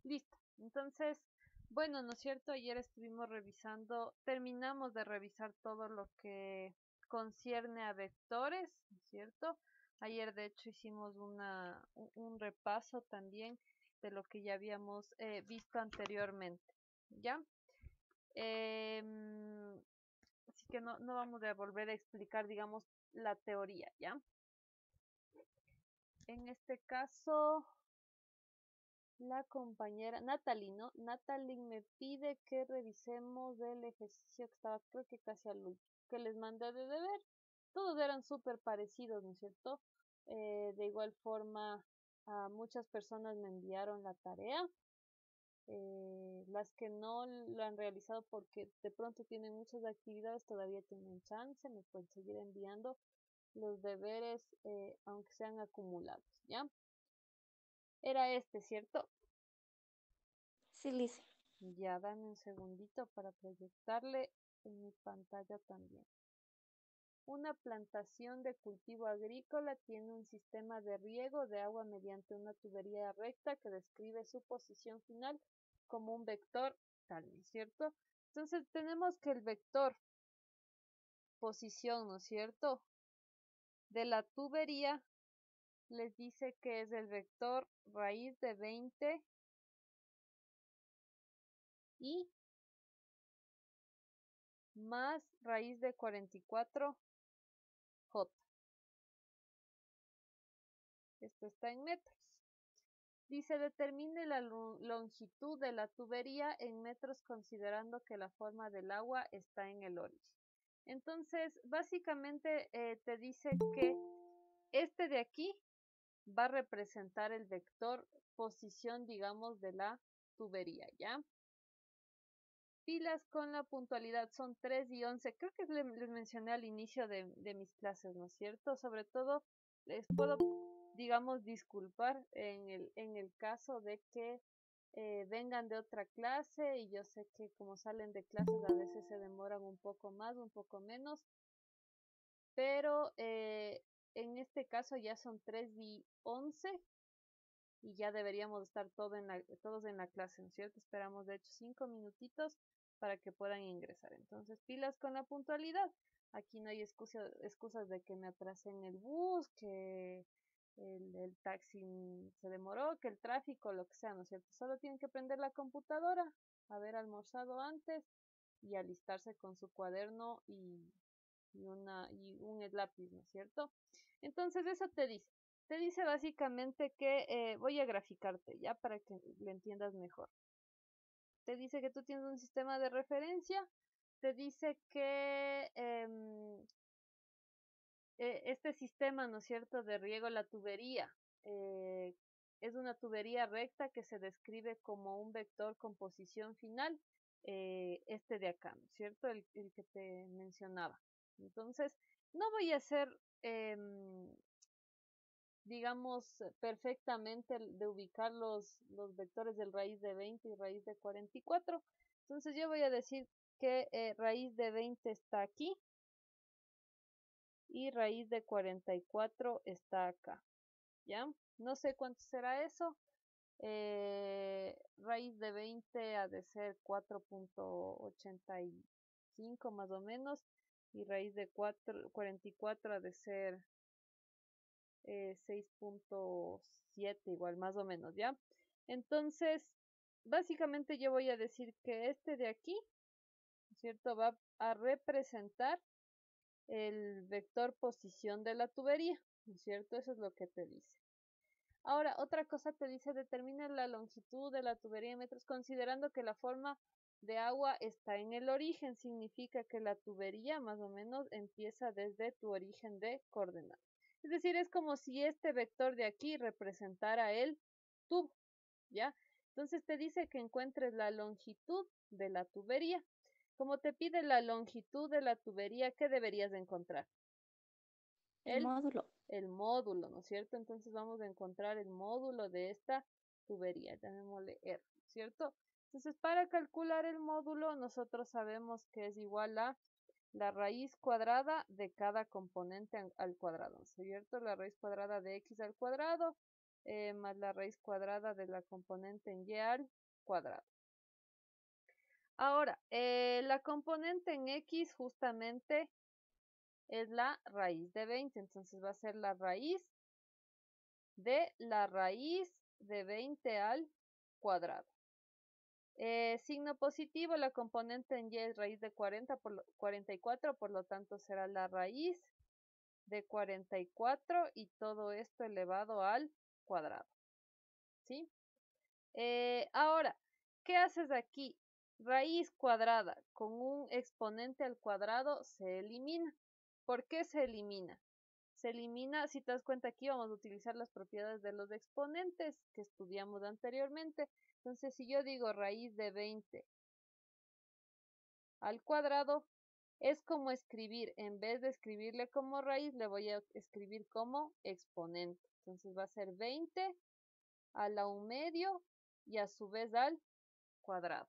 Listo. Entonces, bueno, ¿no es cierto? Ayer estuvimos revisando, terminamos de revisar todo lo que concierne a vectores, ¿no es cierto? Ayer, de hecho, hicimos un repaso también de lo que ya habíamos visto anteriormente, ¿ya? Así que no vamos a volver a explicar, digamos, la teoría, ¿ya? En este caso, la compañera Natalie, ¿no? Natalie me pide que revisemos el ejercicio que estaba, creo que casi al último, que les mandé de deber. Todos eran súper parecidos, ¿no es cierto? De igual forma, muchas personas me enviaron la tarea. Las que no lo han realizado porque de pronto tienen muchas actividades, todavía tienen chance, me pueden seguir enviando los deberes, aunque sean acumulados, ¿ya? Era este, ¿cierto? Sí, Lice. Ya, dame un segundito para proyectarle en mi pantalla también. Una plantación de cultivo agrícola tiene un sistema de riego de agua mediante una tubería recta que describe su posición final como un vector tal, ¿no es cierto? Entonces tenemos que el vector posición, ¿no es cierto?, de la tubería les dice que es el vector raíz de 20 y más raíz de 44 J. Esto está en metros. Dice, determine la longitud de la tubería en metros considerando que la forma del agua está en el origen. Entonces, básicamente te dice que este de aquí va a representar el vector posición, digamos, de la tubería, ¿ya? Pilas con la puntualidad son 3 y 11. Creo que les mencioné al inicio de mis clases, ¿no es cierto? Sobre todo, les puedo, digamos, disculpar en el caso de que vengan de otra clase y yo sé que como salen de clases a veces se demoran un poco más, un poco menos, pero en este caso ya son 3 y 11 y ya deberíamos estar todos en la clase, ¿no es cierto? Esperamos de hecho 5 minutitos para que puedan ingresar. Entonces, pilas con la puntualidad. Aquí no hay excusas de que me atrasé en el bus, que el taxi se demoró, que el tráfico, lo que sea, ¿no es cierto? Solo tienen que prender la computadora, haber almorzado antes y alistarse con su cuaderno y un lápiz, ¿no es cierto? Entonces, eso te dice. Te dice básicamente que voy a graficarte ya para que le entiendas mejor. Te dice que tú tienes un sistema de referencia, te dice que este sistema, ¿no es cierto?, de riego, la tubería, eh, es una tubería recta que se describe como un vector con posición final, este de acá, ¿no es cierto?, el que te mencionaba. Entonces, no voy a hacer digamos, perfectamente de ubicar los vectores del raíz de 20 y raíz de 44. Entonces yo voy a decir que raíz de 20 está aquí y raíz de 44 está acá, ¿ya? No sé cuánto será eso. Raíz de 20 ha de ser 4.85 más o menos y raíz de 44 ha de ser 6.7 igual, más o menos, ¿ya? Entonces, básicamente yo voy a decir que este de aquí, ¿no es cierto?, va a representar el vector posición de la tubería, ¿no es cierto? Eso es lo que te dice. Ahora, otra cosa te dice, determina la longitud de la tubería en metros, considerando que la forma de agua está en el origen, significa que la tubería más o menos empieza desde tu origen de coordenadas. Es decir, es como si este vector de aquí representara el tubo, ¿ya? Entonces te dice que encuentres la longitud de la tubería. Como te pide la longitud de la tubería, ¿qué deberías de encontrar? El El, módulo. el módulo, ¿no es cierto? Entonces vamos a encontrar el módulo de esta tubería, llamémosle R, ¿cierto? Entonces para calcular el módulo nosotros sabemos que es igual a la raíz cuadrada de cada componente al cuadrado, ¿no es cierto? La raíz cuadrada de x al cuadrado más la raíz cuadrada de la componente en y al cuadrado. Ahora, la componente en x justamente es la raíz de 20, entonces va a ser la raíz de 20 al cuadrado. Signo positivo, la componente en y es raíz de 44, por lo tanto será la raíz de 44 y todo esto elevado al cuadrado. ¿Sí? Ahora, ¿qué haces aquí? Raíz cuadrada con un exponente al cuadrado se elimina. ¿Por qué se elimina? Se elimina, si te das cuenta aquí vamos a utilizar las propiedades de los exponentes que estudiamos anteriormente. Entonces, si yo digo raíz de 20 al cuadrado, es como escribir, en vez de escribirle como raíz, le voy a escribir como exponente. Entonces va a ser 20 a la 1/2 y a su vez al cuadrado.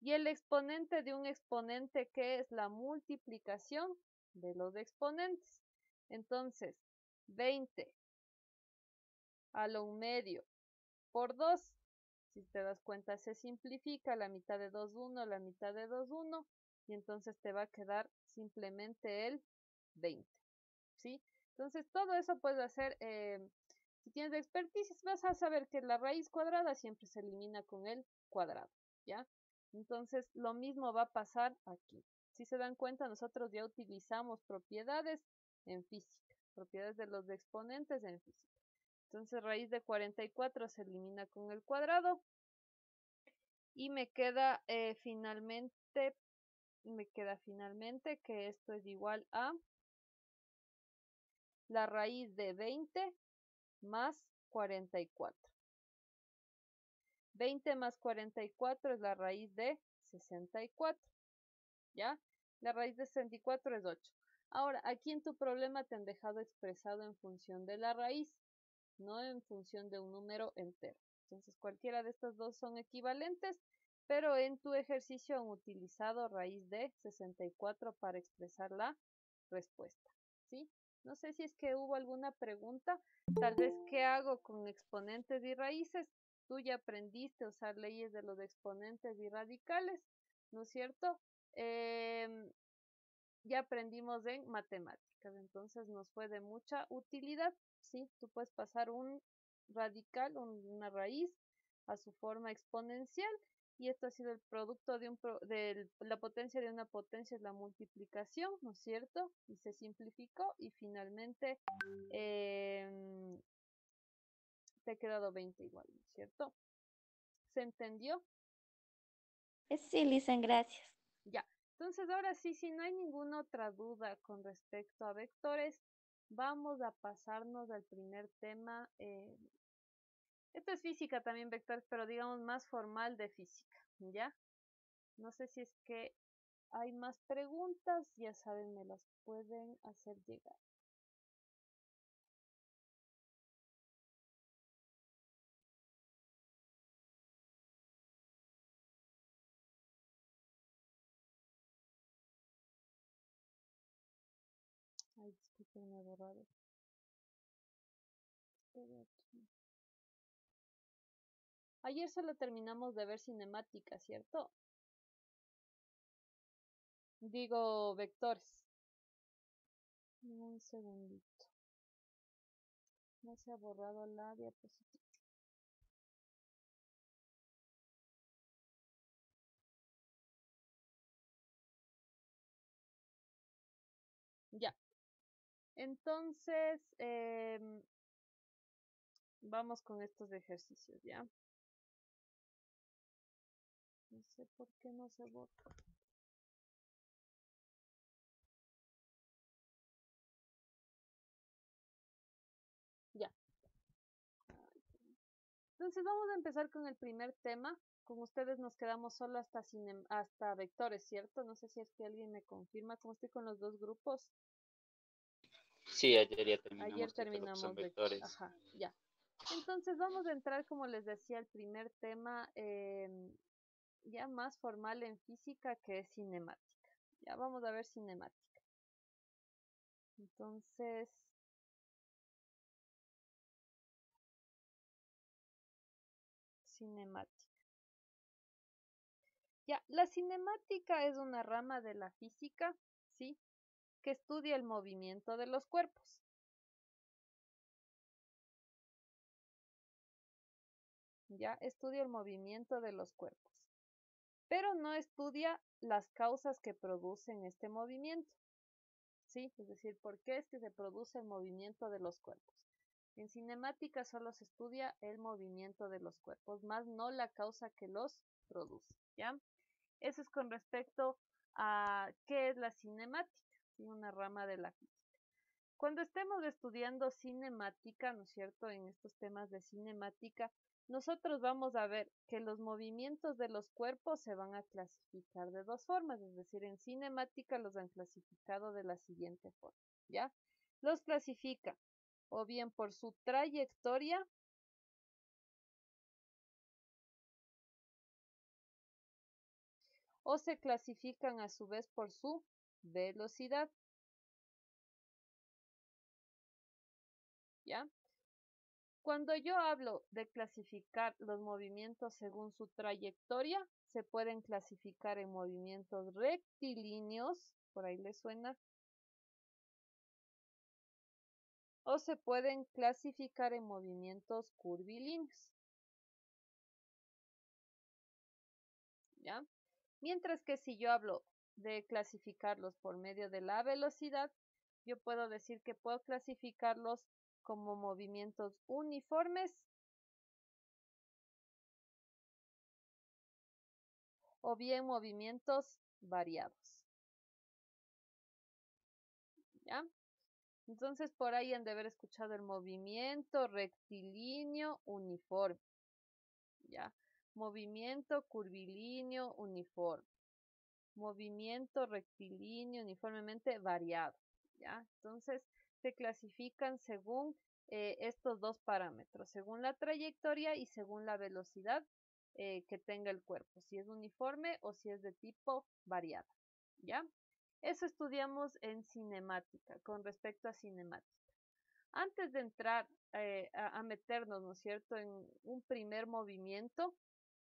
Y el exponente de un exponente, que es la multiplicación de los exponentes. Entonces, 20 a la 1/2 por 2. Si te das cuenta, se simplifica la mitad de 2, 1, la mitad de 2, 1. Y entonces te va a quedar simplemente el 20. ¿Sí? Entonces, todo eso puedes hacer. Si tienes expertise, vas a saber que la raíz cuadrada siempre se elimina con el cuadrado. ¿Ya? Entonces, lo mismo va a pasar aquí. Si se dan cuenta, nosotros ya utilizamos propiedades en física, propiedades de los exponentes en física. Entonces, raíz de 44 se elimina con el cuadrado. Y me queda finalmente que esto es igual a la raíz de 20 más 44. 20 más 44 es la raíz de 64. ¿Ya? La raíz de 64 es 8. Ahora, aquí en tu problema te han dejado expresado en función de la raíz, no en función de un número entero. Entonces, cualquiera de estas dos son equivalentes, pero en tu ejercicio han utilizado raíz de 64 para expresar la respuesta. ¿Sí? No sé si es que hubo alguna pregunta. Tal vez, ¿qué hago con exponentes y raíces? Tú ya aprendiste a usar leyes de los exponentes y radicales, ¿no es cierto? Ya aprendimos en matemáticas, entonces nos fue de mucha utilidad. ¿Sí? Tú puedes pasar un radical, una raíz, a su forma exponencial, y esto ha sido el producto de la potencia de una potencia, es la multiplicación, ¿no es cierto? Y se simplificó y finalmente te ha quedado 20 igual, ¿no es cierto? ¿Se entendió? Sí, Lisa, gracias. Ya. Entonces, ahora sí, si no hay ninguna otra duda con respecto a vectores, vamos a pasarnos al primer tema. Esto es física también, vectores, pero digamos más formal de física, ¿ya? No sé si es que hay más preguntas, ya saben, me las pueden hacer llegar. Ay, disculpen, me he borrado. Ayer solo terminamos de ver cinemática, ¿cierto? Digo, vectores. Un segundito. No se ha borrado la diapositiva. Ya. Entonces, vamos con estos ejercicios, ¿ya? No sé por qué no se borra. Ya. Entonces vamos a empezar con el primer tema. Con ustedes nos quedamos solo hasta vectores, ¿cierto? No sé si es que alguien me confirma cómo estoy con los dos grupos. Sí, ayer ya terminamos, Ayer terminamos vectores. Ajá, ya. Entonces vamos a entrar, como les decía, al primer tema ya más formal en física, que es cinemática. Ya vamos a ver cinemática. Entonces, cinemática. Ya, la cinemática es una rama de la física, ¿sí? Que estudia el movimiento de los cuerpos. Ya, estudia el movimiento de los cuerpos, pero no estudia las causas que producen este movimiento, ¿sí? Es decir, ¿por qué es que se produce el movimiento de los cuerpos? En cinemática solo se estudia el movimiento de los cuerpos, más no la causa que los produce, ¿ya? Eso es con respecto a qué es la cinemática, ¿sí? Una rama de la física. Cuando estemos estudiando cinemática, ¿no es cierto? En estos temas de cinemática, nosotros vamos a ver que los movimientos de los cuerpos se van a clasificar de dos formas, es decir, en cinemática los han clasificado de la siguiente forma, ¿ya? Los clasifica o bien por su trayectoria o se clasifican a su vez por su velocidad, ¿ya? Cuando yo hablo de clasificar los movimientos según su trayectoria, se pueden clasificar en movimientos rectilíneos, por ahí les suena, o se pueden clasificar en movimientos curvilíneos, ¿ya? Mientras que si yo hablo de clasificarlos por medio de la velocidad, yo puedo decir que puedo clasificarlos como movimientos uniformes o bien movimientos variados, ¿ya? Entonces por ahí han de haber escuchado el movimiento rectilíneo uniforme, ¿ya? Movimiento curvilíneo uniforme, movimiento rectilíneo uniformemente variado, ¿ya? Entonces se clasifican según estos dos parámetros, según la trayectoria y según la velocidad que tenga el cuerpo, si es uniforme o si es de tipo variada, ¿ya? Eso estudiamos en cinemática, con respecto a cinemática. Antes de entrar a meternos, ¿no es cierto?, en un primer movimiento,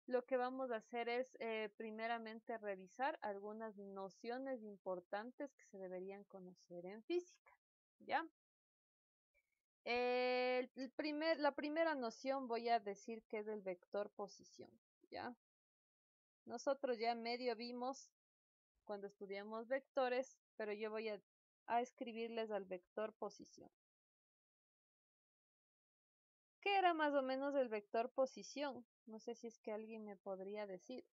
lo que vamos a hacer es primeramente revisar algunas nociones importantes que se deberían conocer en física, ¿ya? La primera noción voy a decir que es el vector posición, ¿ya? Nosotros ya medio vimos cuando estudiamos vectores, pero yo voy a escribirles al vector posición. ¿Qué era más o menos el vector posición? No sé si es que alguien me podría decir.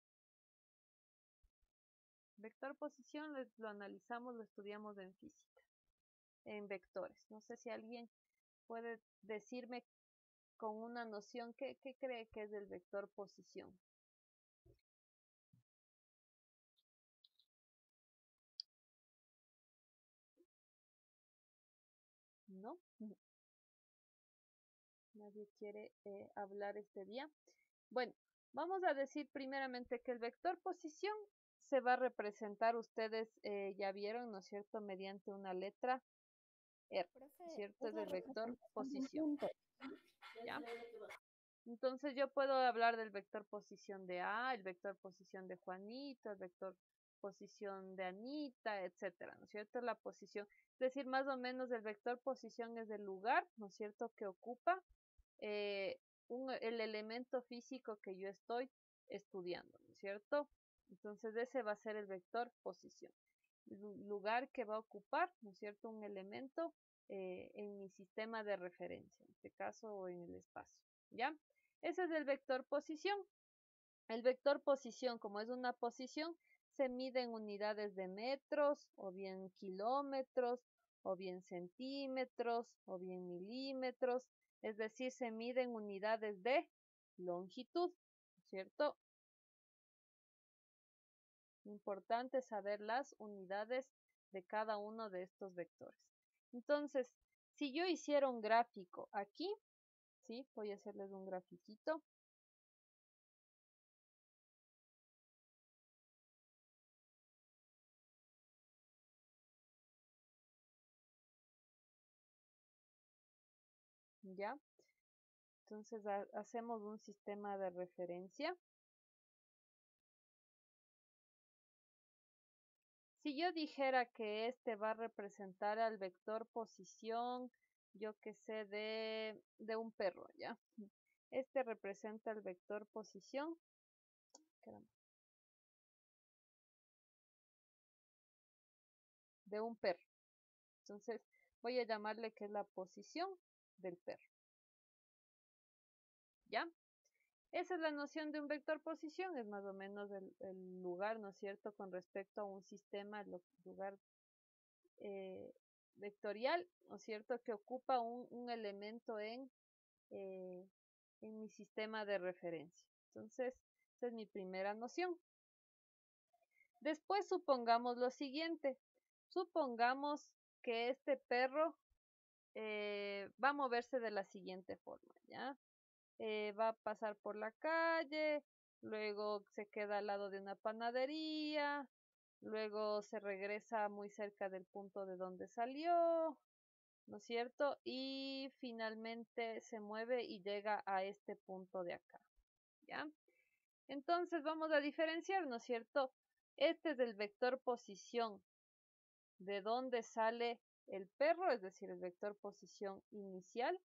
Vector posición lo analizamos, lo estudiamos en física, en vectores. No sé si alguien puede decirme con una noción qué cree que es el vector posición. ¿No? Nadie quiere hablar este día. Bueno, vamos a decir primeramente que el vector posición se va a representar, ustedes ya vieron, ¿no es cierto?, mediante una letra R, Profe, ¿cierto? es Es la el vector representación de un posición, punto. ¿ya? Entonces yo puedo hablar del vector posición de A, el vector posición de Juanito, el vector posición de Anita, etcétera, ¿no es cierto? La posición, es decir, más o menos el vector posición es el lugar, ¿no es cierto?, que ocupa el elemento físico que yo estoy estudiando, ¿no es cierto? Entonces ese va a ser el vector posición, el lugar que va a ocupar, ¿no es cierto?, un elemento en mi sistema de referencia, en este caso, o en el espacio, ¿ya? Ese es el vector posición. El vector posición, como es una posición, se mide en unidades de metros, o bien kilómetros, o bien centímetros, o bien milímetros, es decir, se mide en unidades de longitud, ¿cierto? Importante saber las unidades de cada uno de estos vectores. Entonces, si yo hiciera un gráfico aquí, ¿sí? Voy a hacerles un grafiquito. ¿Ya? Entonces hacemos un sistema de referencia. Si yo dijera que este va a representar al vector posición, yo que sé, de un perro, ¿ya? Este representa el vector posición. Caramba. De un perro. Entonces voy a llamarle que es la posición del perro. ¿Ya? Esa es la noción de un vector posición, es más o menos el lugar, ¿no es cierto?, con respecto a un sistema, el lugar vectorial, ¿no es cierto?, que ocupa un elemento en mi sistema de referencia. Entonces, esa es mi primera noción. Después supongamos lo siguiente. Supongamos que este perro va a moverse de la siguiente forma, ¿ya? Va a pasar por la calle, luego se queda al lado de una panadería, luego se regresa muy cerca del punto de donde salió, ¿no es cierto? Y finalmente se mueve y llega a este punto de acá, ¿ya? Entonces vamos a diferenciar, ¿no es cierto? Este es el vector posición de dónde sale el perro, es decir, el vector posición inicial,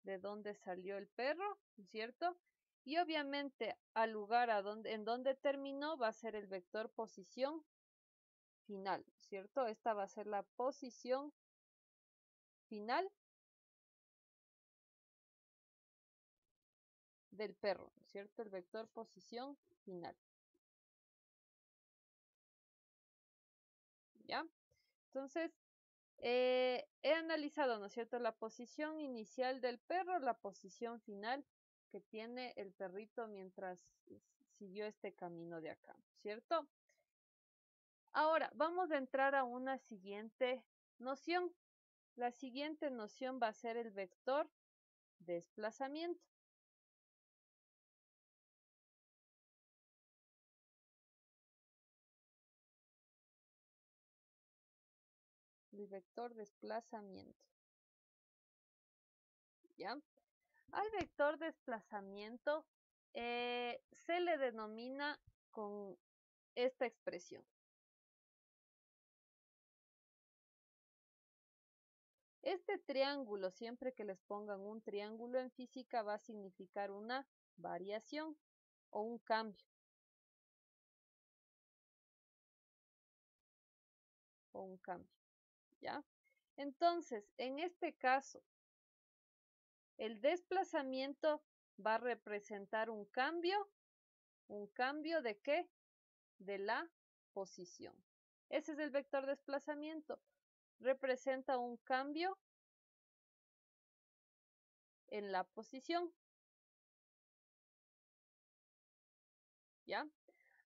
de dónde salió el perro, ¿no es cierto? Y obviamente al lugar en donde terminó va a ser el vector posición final, ¿cierto? Esta va a ser la posición final del perro, ¿cierto? El vector posición final. ¿Ya? Entonces, he analizado, ¿no es cierto?, la posición inicial del perro, la posición final que tiene el perrito mientras siguió este camino de acá, ¿cierto? Ahora, vamos a entrar a una siguiente noción. La siguiente noción va a ser el vector desplazamiento. El vector desplazamiento. ¿Ya? Al vector desplazamiento se le denomina con esta expresión. Este triángulo, siempre que les pongan un triángulo en física, va a significar una variación o un cambio. O un cambio, ¿ya? Entonces, en este caso, el desplazamiento va a representar un cambio ¿de qué? De la posición. Ese es el vector desplazamiento. Representa un cambio en la posición. ¿Ya?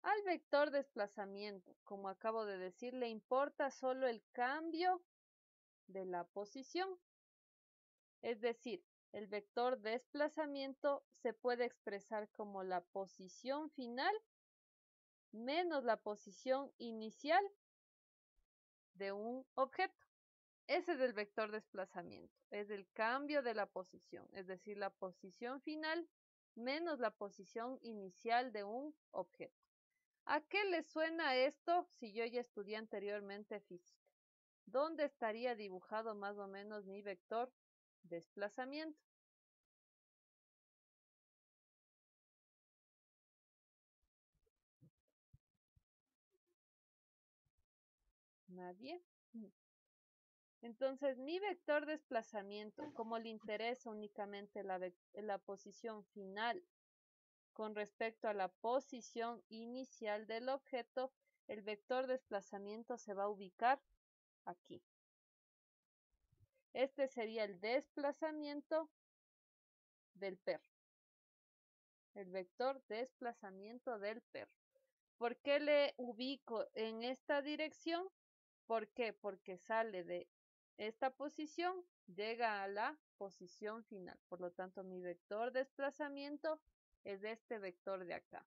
Al vector desplazamiento, como acabo de decir, le importa solo el cambio de la posición. Es decir, el vector desplazamiento se puede expresar como la posición final menos la posición inicial de un objeto. Ese es el vector desplazamiento, es el cambio de la posición, es decir, la posición final menos la posición inicial de un objeto. ¿A qué le suena esto si yo ya estudié anteriormente física? ¿Dónde estaría dibujado más o menos mi vector desplazamiento? ¿Nadie? Entonces, mi vector desplazamiento, como le interesa únicamente la posición final con respecto a la posición inicial del objeto, el vector desplazamiento se va a ubicar aquí. Este sería el desplazamiento del perro. El vector desplazamiento del perro. ¿Por qué le ubico en esta dirección? ¿Por qué? Porque sale de esta posición, llega a la posición final. Por lo tanto, mi vector desplazamiento es este vector de acá.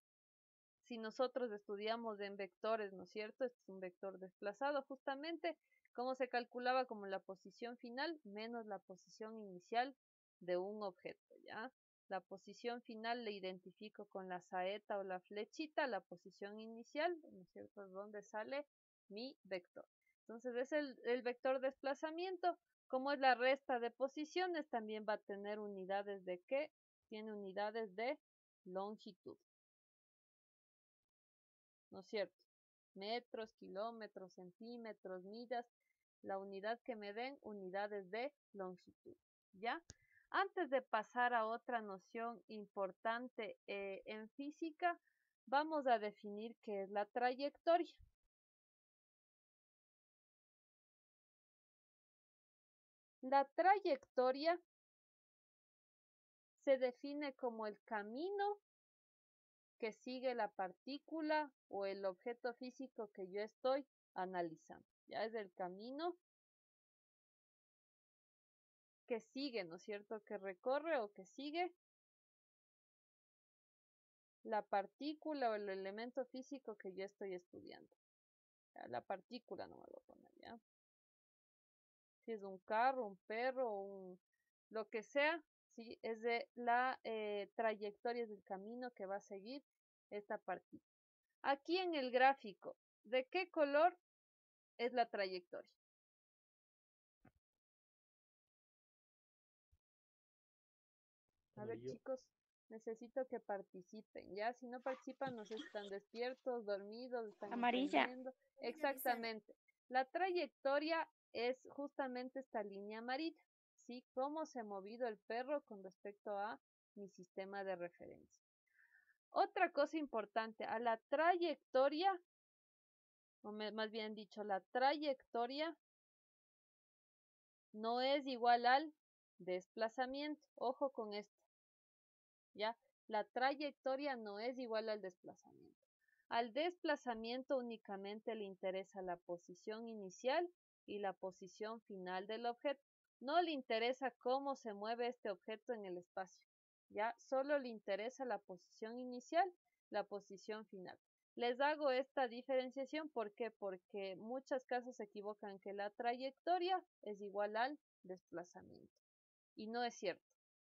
Si nosotros estudiamos en vectores, ¿no es cierto? Este es un vector desplazado, justamente como se calculaba como la posición final menos la posición inicial de un objeto, ¿ya? La posición final le identifico con la saeta o la flechita, la posición inicial, ¿no es cierto? ¿Dónde sale mi vector? Entonces es el vector desplazamiento. Como es la resta de posiciones, también va a tener unidades de ¿qué? Tiene unidades de longitud. ¿No es cierto? Metros, kilómetros, centímetros, millas, la unidad que me den, unidades de longitud, ¿ya? Antes de pasar a otra noción importante en física, vamos a definir qué es la trayectoria. La trayectoria se define como el camino que sigue la partícula o el objeto físico que yo estoy analizando. Ya es el camino que sigue, ¿no es cierto? Que recorre o que sigue la partícula o el elemento físico que yo estoy estudiando. Ya, la partícula no me lo voy a poner, ¿ya? Si es un carro, un perro, lo que sea, ¿sí? Es de la trayectoria, es del camino que va a seguir esta partícula. Aquí en el gráfico, ¿de qué color es la trayectoria? A ver, chicos, necesito que participen, ¿ya? Si no participan, no sé si están despiertos, dormidos, están Amarilla. entendiendo. Exactamente. La trayectoria es justamente esta línea amarilla, ¿sí? Cómo se ha movido el perro con respecto a mi sistema de referencia. Otra cosa importante, a la trayectoria, o más bien dicho, la trayectoria no es igual al desplazamiento. Ojo con esto, ¿ya? La trayectoria no es igual al desplazamiento. Al desplazamiento únicamente le interesa la posición inicial y la posición final del objeto. No le interesa cómo se mueve este objeto en el espacio, ¿ya? Solo le interesa la posición inicial, la posición final. Les hago esta diferenciación, ¿por qué? Porque muchos casos se equivocan que la trayectoria es igual al desplazamiento. Y no es cierto,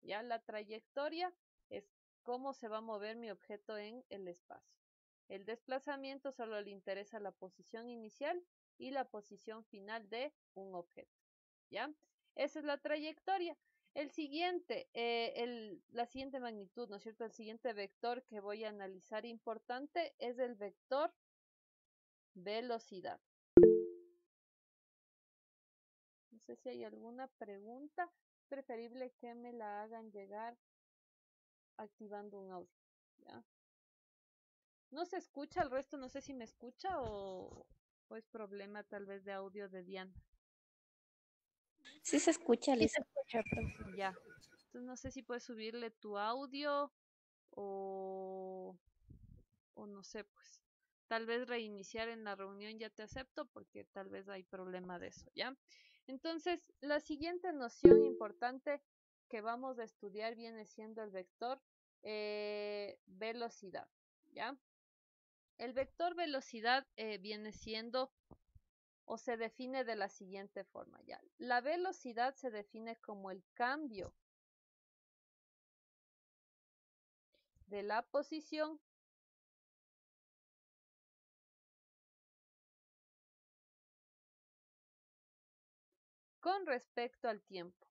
¿ya? La trayectoria es cómo se va a mover mi objeto en el espacio. El desplazamiento solo le interesa la posición inicial y la posición final de un objeto, ¿ya? Esa es la trayectoria. El siguiente, la siguiente magnitud, ¿no es cierto? El siguiente vector que voy a analizar importante es el vector velocidad. No sé si hay alguna pregunta. Es preferible que me la hagan llegar activando un audio, ¿ya? No se escucha el resto, no sé si me escucha o es problema tal vez de audio de Diana. Sí se escucha, Sí Lisa. se escucha, profe. Ya. Entonces no sé si puedes subirle tu audio o no sé, pues. Tal vez reiniciar en la reunión ya te acepto porque tal vez hay problema de eso, ¿ya? Entonces, la siguiente noción importante que vamos a estudiar viene siendo el vector velocidad, ¿ya? El vector velocidad viene siendo o se define de la siguiente forma, ¿ya? La velocidad se define como el cambio de la posición con respecto al tiempo.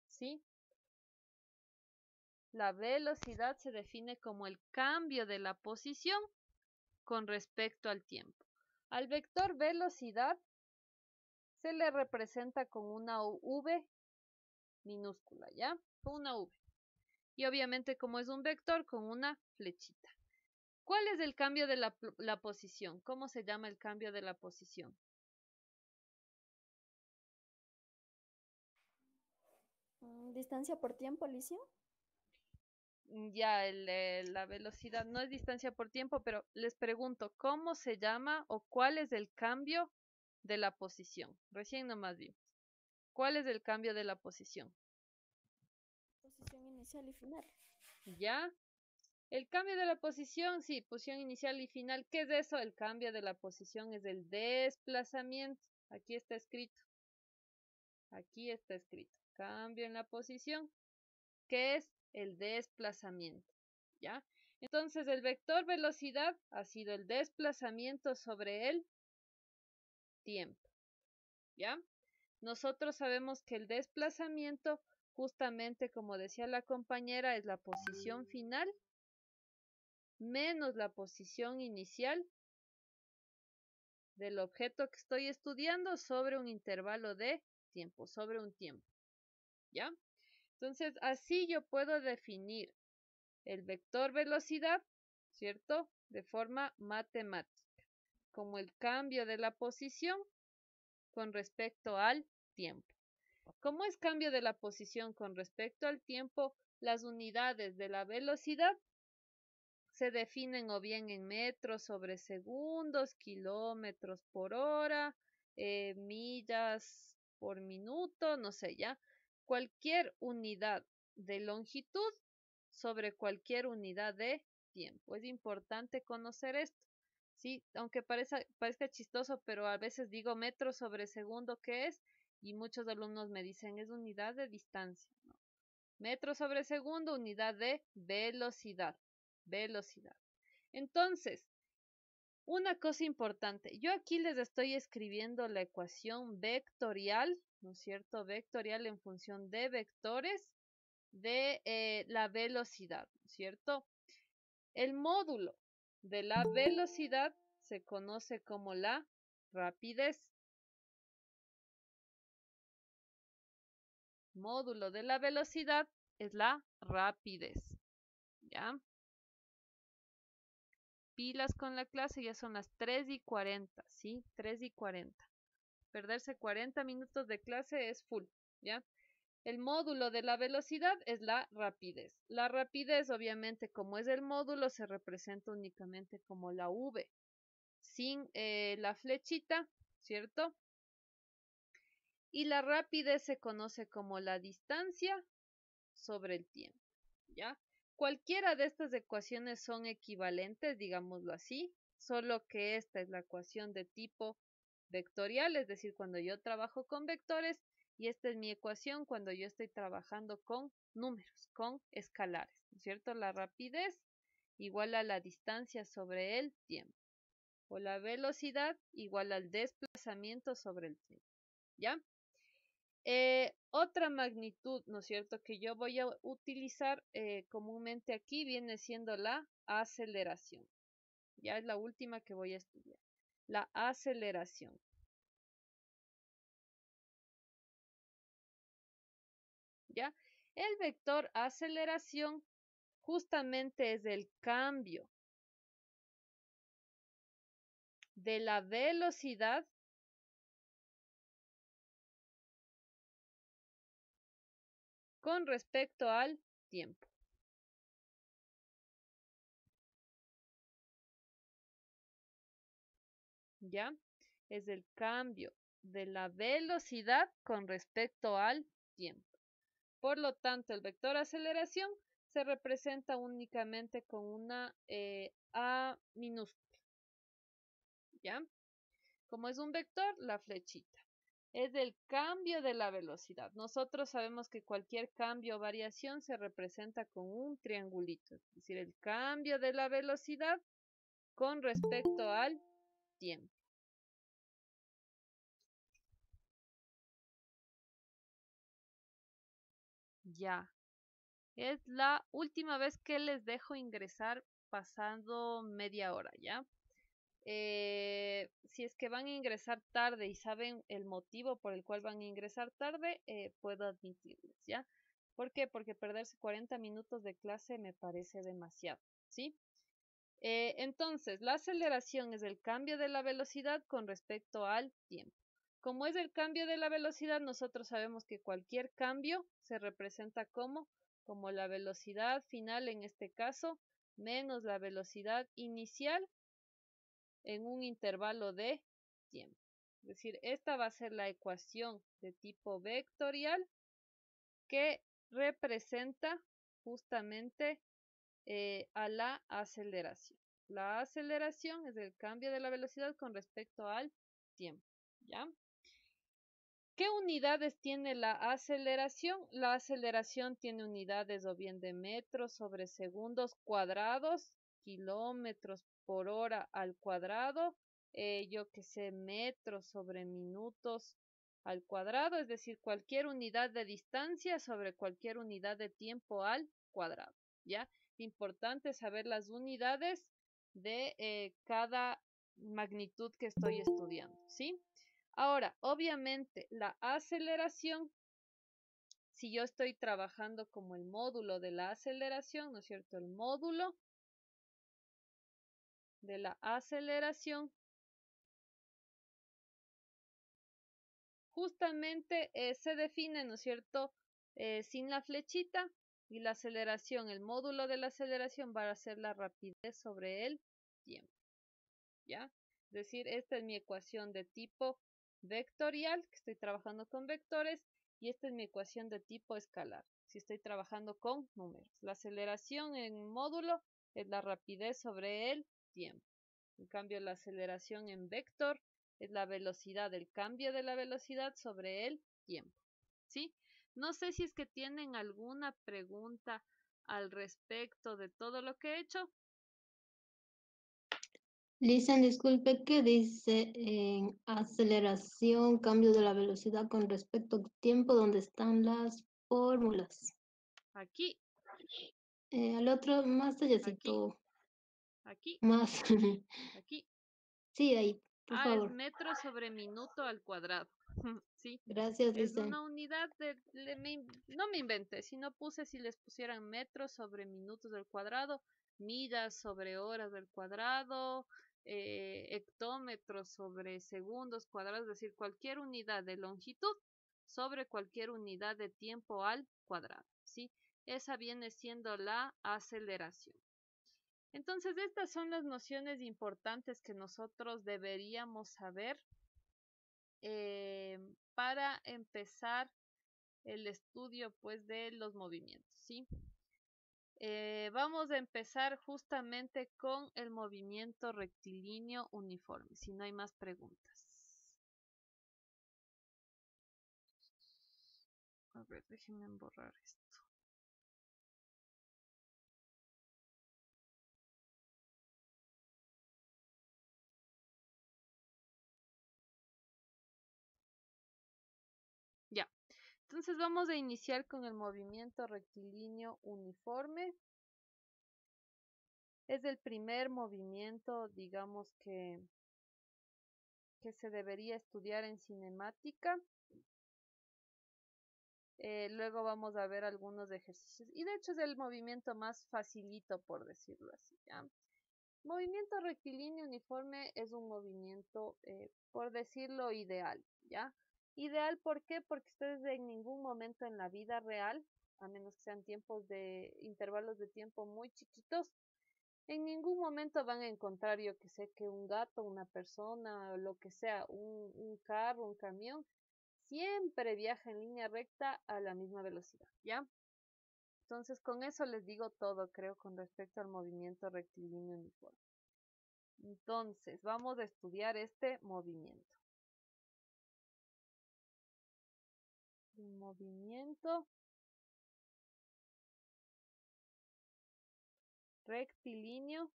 ¿Sí? La velocidad se define como el cambio de la posición con respecto al tiempo. Al vector velocidad se le representa con una V minúscula, ¿ya? Con una V. Y obviamente como es un vector, con una flechita. ¿Cuál es el cambio de la posición? ¿Cómo se llama el cambio de la posición? ¿Distancia por tiempo, Alicia? Ya, la velocidad no es distancia por tiempo, pero les pregunto, ¿cómo se llama o cuál es el cambio de la posición? Recién nomás vimos. ¿Cuál es el cambio de la posición? Posición inicial y final. ¿Ya? El cambio de la posición, sí, posición inicial y final. ¿Qué es eso? El cambio de la posición es el desplazamiento. Aquí está escrito. Aquí está escrito. Cambio en la posición, que es el desplazamiento. ¿Ya? Entonces, el vector velocidad ha sido el desplazamiento sobre el tiempo. ¿Ya? Nosotros sabemos que el desplazamiento, justamente como decía la compañera, es la posición final menos la posición inicial del objeto que estoy estudiando sobre un intervalo de tiempo, sobre un tiempo. ¿Ya? Entonces, así yo puedo definir el vector velocidad, ¿cierto? De forma matemática, como el cambio de la posición con respecto al tiempo. ¿Cómo es cambio de la posición con respecto al tiempo? Las unidades de la velocidad se definen o bien en metros sobre segundos, kilómetros por hora, millas por minuto, no sé, ya. Cualquier unidad de longitud sobre cualquier unidad de tiempo. Es importante conocer esto. Sí, aunque parezca chistoso, pero a veces digo metros sobre segundo, ¿qué es? Y muchos alumnos me dicen, es unidad de distancia. No. Metros sobre segundo, unidad de velocidad. Velocidad. Entonces, una cosa importante, yo aquí les estoy escribiendo la ecuación vectorial, ¿no es cierto? Vectorial en función de vectores de la velocidad, ¿no es cierto? El módulo de la velocidad se conoce como la rapidez. Módulo de la velocidad es la rapidez, ¿ya? Pilas con la clase, ya son las 3:40, ¿sí? 3:40. Perderse 40 minutos de clase es full, ¿ya? El módulo de la velocidad es la rapidez. La rapidez, obviamente, como es el módulo, se representa únicamente como la V, sin la flechita, ¿cierto? Y la rapidez se conoce como la distancia sobre el tiempo, ¿ya? Cualquiera de estas ecuaciones son equivalentes, digámoslo así, solo que esta es la ecuación de tipo vectorial, es decir, cuando yo trabajo con vectores, y esta es mi ecuación cuando yo estoy trabajando con números, con escalares, ¿no es cierto? La rapidez igual a la distancia sobre el tiempo, o la velocidad igual al desplazamiento sobre el tiempo, ¿ya? Otra magnitud, ¿no es cierto?, que yo voy a utilizar comúnmente aquí viene siendo la aceleración. Ya es la última que voy a estudiar. La aceleración. ¿Ya? El vector aceleración justamente es el cambio de la velocidad con respecto al tiempo. ¿Ya? Es el cambio de la velocidad con respecto al tiempo. Por lo tanto, el vector aceleración se representa únicamente con una A minúscula. ¿Ya? Como es un vector, la flechita. Es el cambio de la velocidad. Nosotros sabemos que cualquier cambio o variación se representa con un triangulito. Es decir, el cambio de la velocidad con respecto al tiempo. Ya. Es la última vez que les dejo ingresar pasando media hora, ¿ya? Si es que van a ingresar tarde y saben el motivo por el cual van a ingresar tarde, puedo admitirles, ¿ya? ¿Por qué? Porque perderse 40 minutos de clase me parece demasiado, ¿sí? Entonces, la aceleración es el cambio de la velocidad con respecto al tiempo. Como es el cambio de la velocidad, nosotros sabemos que cualquier cambio se representa como la velocidad final en este caso, menos la velocidad inicial en un intervalo de tiempo. Es decir, esta va a ser la ecuación de tipo vectorial que representa justamente a la aceleración. La aceleración es el cambio de la velocidad con respecto al tiempo, ¿ya? ¿Qué unidades tiene la aceleración? La aceleración tiene unidades o bien de metros sobre segundos cuadrados, kilómetros por hora al cuadrado, yo que sé, metros sobre minutos al cuadrado, es decir, cualquier unidad de distancia sobre cualquier unidad de tiempo al cuadrado, ¿ya? Importante saber las unidades de cada magnitud que estoy estudiando, ¿sí? Ahora, obviamente, la aceleración, si yo estoy trabajando como el módulo de la aceleración, ¿no es cierto? El módulo de la aceleración, justamente se define, ¿no es cierto? Sin la flechita y la aceleración, el módulo de la aceleración va a ser la rapidez sobre el tiempo, ¿ya? Es decir, esta es mi ecuación de tipo vectorial, que estoy trabajando con vectores, y esta es mi ecuación de tipo escalar, si estoy trabajando con números. La aceleración en módulo es la rapidez sobre el tiempo. En cambio, la aceleración en vector es la velocidad, el cambio de la velocidad sobre el tiempo, ¿sí? No sé si es que tienen alguna pregunta al respecto de todo lo que he hecho. Listen, disculpe, ¿qué dice en aceleración, cambio de la velocidad con respecto al tiempo? ¿Dónde están las fórmulas? Aquí, Al otro, más allácito, aquí, más. aquí. Sí, ahí, por Ah, es favor. metro sobre minuto al cuadrado. Sí, Gracias, es Listen. una unidad no me inventé, sino puse si les pusieran metros sobre minutos al cuadrado, millas sobre horas al cuadrado, hectómetros sobre segundos cuadrados, es decir, cualquier unidad de longitud sobre cualquier unidad de tiempo al cuadrado, ¿sí? Esa viene siendo la aceleración. Entonces, estas son las nociones importantes que nosotros deberíamos saber para empezar el estudio, pues, de los movimientos, ¿sí? Vamos a empezar justamente con el movimiento rectilíneo uniforme, si no hay más preguntas. A ver, déjenme borrar esto. Ya. Entonces vamos a iniciar con el movimiento rectilíneo uniforme. Es el primer movimiento, digamos, que se debería estudiar en cinemática. Luego vamos a ver algunos ejercicios. Y de hecho es el movimiento más facilito, por decirlo así, ¿ya? Movimiento rectilíneo uniforme es un movimiento, por decirlo, ideal, ¿ya? Ideal, ¿por qué? Porque ustedes en ningún momento en la vida real, a menos que sean intervalos de tiempo muy chiquitos, en ningún momento van a encontrar, yo que sé, que un gato, una persona, lo que sea, un carro, un camión, siempre viaja en línea recta a la misma velocidad, ¿ya? Entonces, con eso les digo todo, creo, con respecto al movimiento rectilíneo uniforme. Entonces, vamos a estudiar este movimiento. El movimiento rectilíneo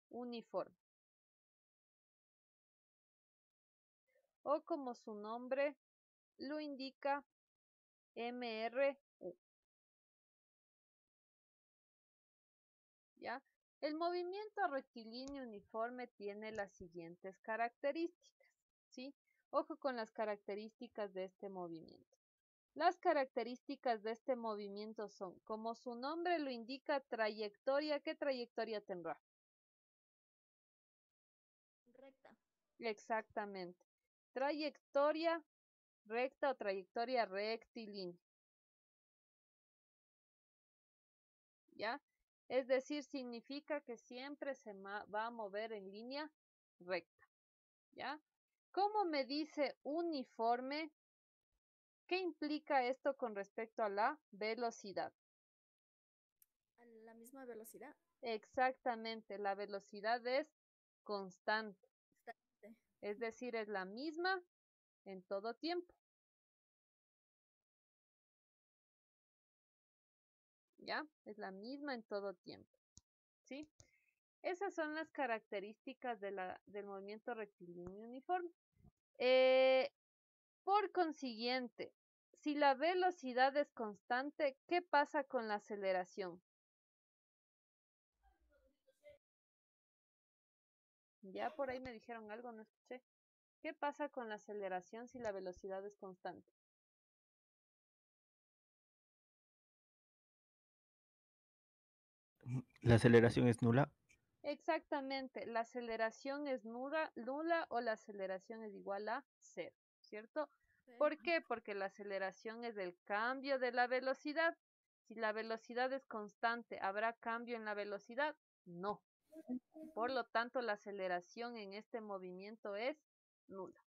uniforme. O como su nombre lo indica, MRU. ¿Ya? El movimiento rectilíneo uniforme tiene las siguientes características, ¿sí? Ojo con las características de este movimiento. Las características de este movimiento son, como su nombre lo indica, trayectoria. ¿Qué trayectoria tendrá? Recta. Exactamente. Trayectoria recta o trayectoria rectilínea. ¿Ya? Es decir, significa que siempre se va a mover en línea recta. ¿Ya? ¿Cómo me dice uniforme? ¿Qué implica esto con respecto a la velocidad? A la misma velocidad. Exactamente, la velocidad es constante, Constante. es decir, es la misma en todo tiempo. ¿Ya? Es la misma en todo tiempo. ¿Sí? Esas son las características del movimiento rectilíneo uniforme. Por consiguiente, si la velocidad es constante, ¿qué pasa con la aceleración? Ya por ahí me dijeron algo, no escuché. ¿Qué pasa con la aceleración si la velocidad es constante? La aceleración es nula. Exactamente, la aceleración es nula o la aceleración es igual a cero, ¿cierto? ¿Por qué? Porque la aceleración es el cambio de la velocidad. Si la velocidad es constante, ¿habrá cambio en la velocidad? No. Por lo tanto, la aceleración en este movimiento es nula,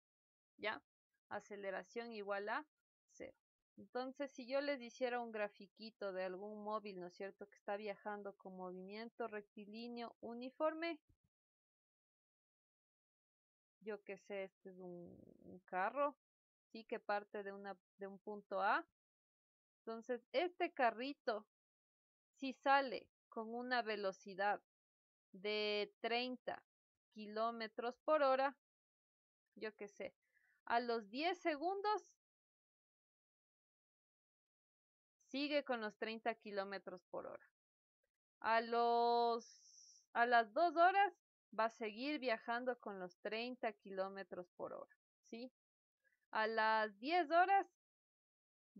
¿ya? Aceleración igual a cero. Entonces, si yo les hiciera un grafiquito de algún móvil, ¿no es cierto?, que está viajando con movimiento rectilíneo uniforme, yo qué sé, este es un carro, sí, que parte de un punto A. Entonces, este carrito, si sale con una velocidad de 30 kilómetros por hora, yo qué sé, a los 10 segundos sigue con los 30 kilómetros por hora. A las 2 horas va a seguir viajando con los 30 kilómetros por hora, ¿sí? A las 10 horas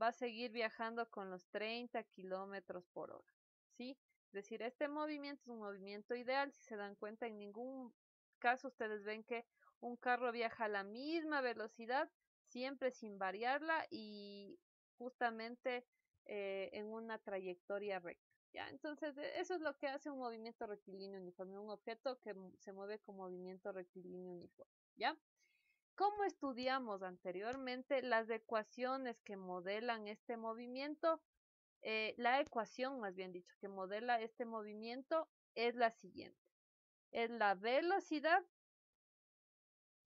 va a seguir viajando con los 30 kilómetros por hora, ¿sí? Es decir, este movimiento es un movimiento ideal. Si se dan cuenta, en ningún caso ustedes ven que un carro viaja a la misma velocidad, siempre sin variarla y justamente en una trayectoria recta. ¿Ya? Entonces, eso es lo que hace un movimiento rectilíneo uniforme, un objeto que se mueve con movimiento rectilíneo uniforme. ¿Ya? Como estudiamos anteriormente, las ecuaciones que modelan este movimiento, la ecuación, más bien dicho, que modela este movimiento es la siguiente. Es la velocidad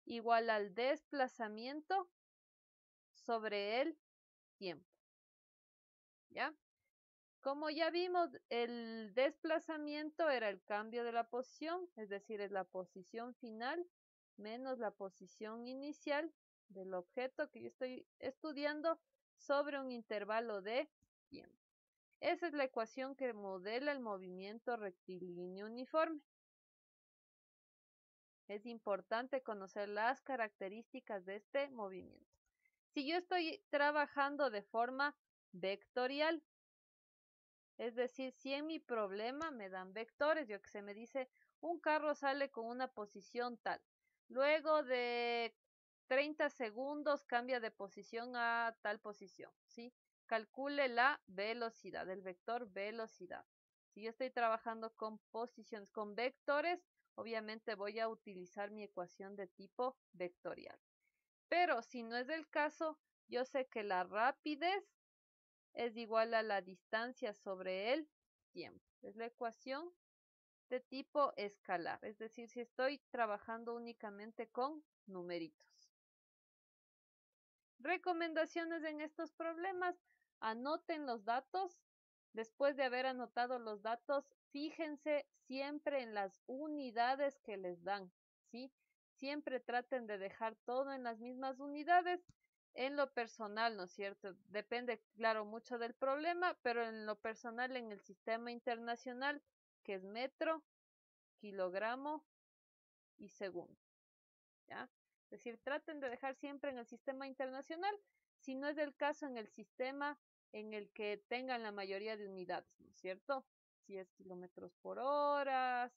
igual al desplazamiento sobre el tiempo. ¿Ya? Como ya vimos, el desplazamiento era el cambio de la posición, es decir, es la posición final menos la posición inicial del objeto que yo estoy estudiando sobre un intervalo de tiempo. Esa es la ecuación que modela el movimiento rectilíneo uniforme. Es importante conocer las características de este movimiento. Si yo estoy trabajando de forma vectorial, es decir, si en mi problema me dan vectores, yo que sé, me dice un carro sale con una posición tal. Luego de 30 segundos cambia de posición a tal posición, ¿sí? Calcule la velocidad, el vector velocidad. Si yo estoy trabajando con posiciones, con vectores, obviamente voy a utilizar mi ecuación de tipo vectorial. Pero si no es el caso, yo sé que la rapidez es igual a la distancia sobre el tiempo. Es la ecuación de tipo escalar, es decir, si estoy trabajando únicamente con numeritos. Recomendaciones en estos problemas: anoten los datos. Después de haber anotado los datos, fíjense siempre en las unidades que les dan, ¿sí? Siempre traten de dejar todo en las mismas unidades. En lo personal, ¿no es cierto? Depende, claro, mucho del problema, pero en lo personal, en el sistema internacional, que es metro, kilogramo y segundo, ¿ya? Es decir, traten de dejar siempre en el sistema internacional, si no es el caso en el sistema en el que tengan la mayoría de unidades, ¿no es cierto? Si es kilómetros por hora,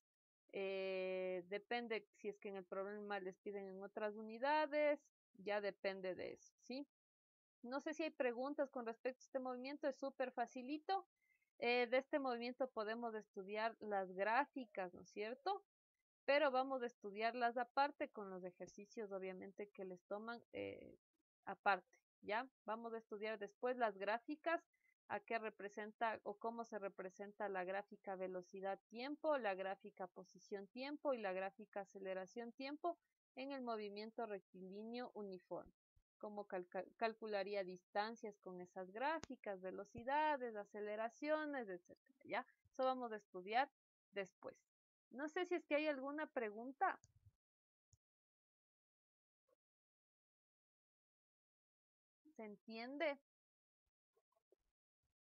depende si es que en el problema les piden en otras unidades, ya depende de eso, ¿sí? No sé si hay preguntas con respecto a este movimiento, es súper facilito. De este movimiento podemos estudiar las gráficas, ¿no es cierto? Pero vamos a estudiarlas aparte con los ejercicios, obviamente, que les toman aparte, ¿ya? Vamos a estudiar después las gráficas, a qué representa o cómo se representa la gráfica velocidad-tiempo, la gráfica posición-tiempo y la gráfica aceleración-tiempo en el movimiento rectilíneo uniforme. Cómo calcularía distancias con esas gráficas, velocidades, aceleraciones, etcétera, ¿ya? Eso vamos a estudiar después. No sé si es que hay alguna pregunta. ¿Se entiende?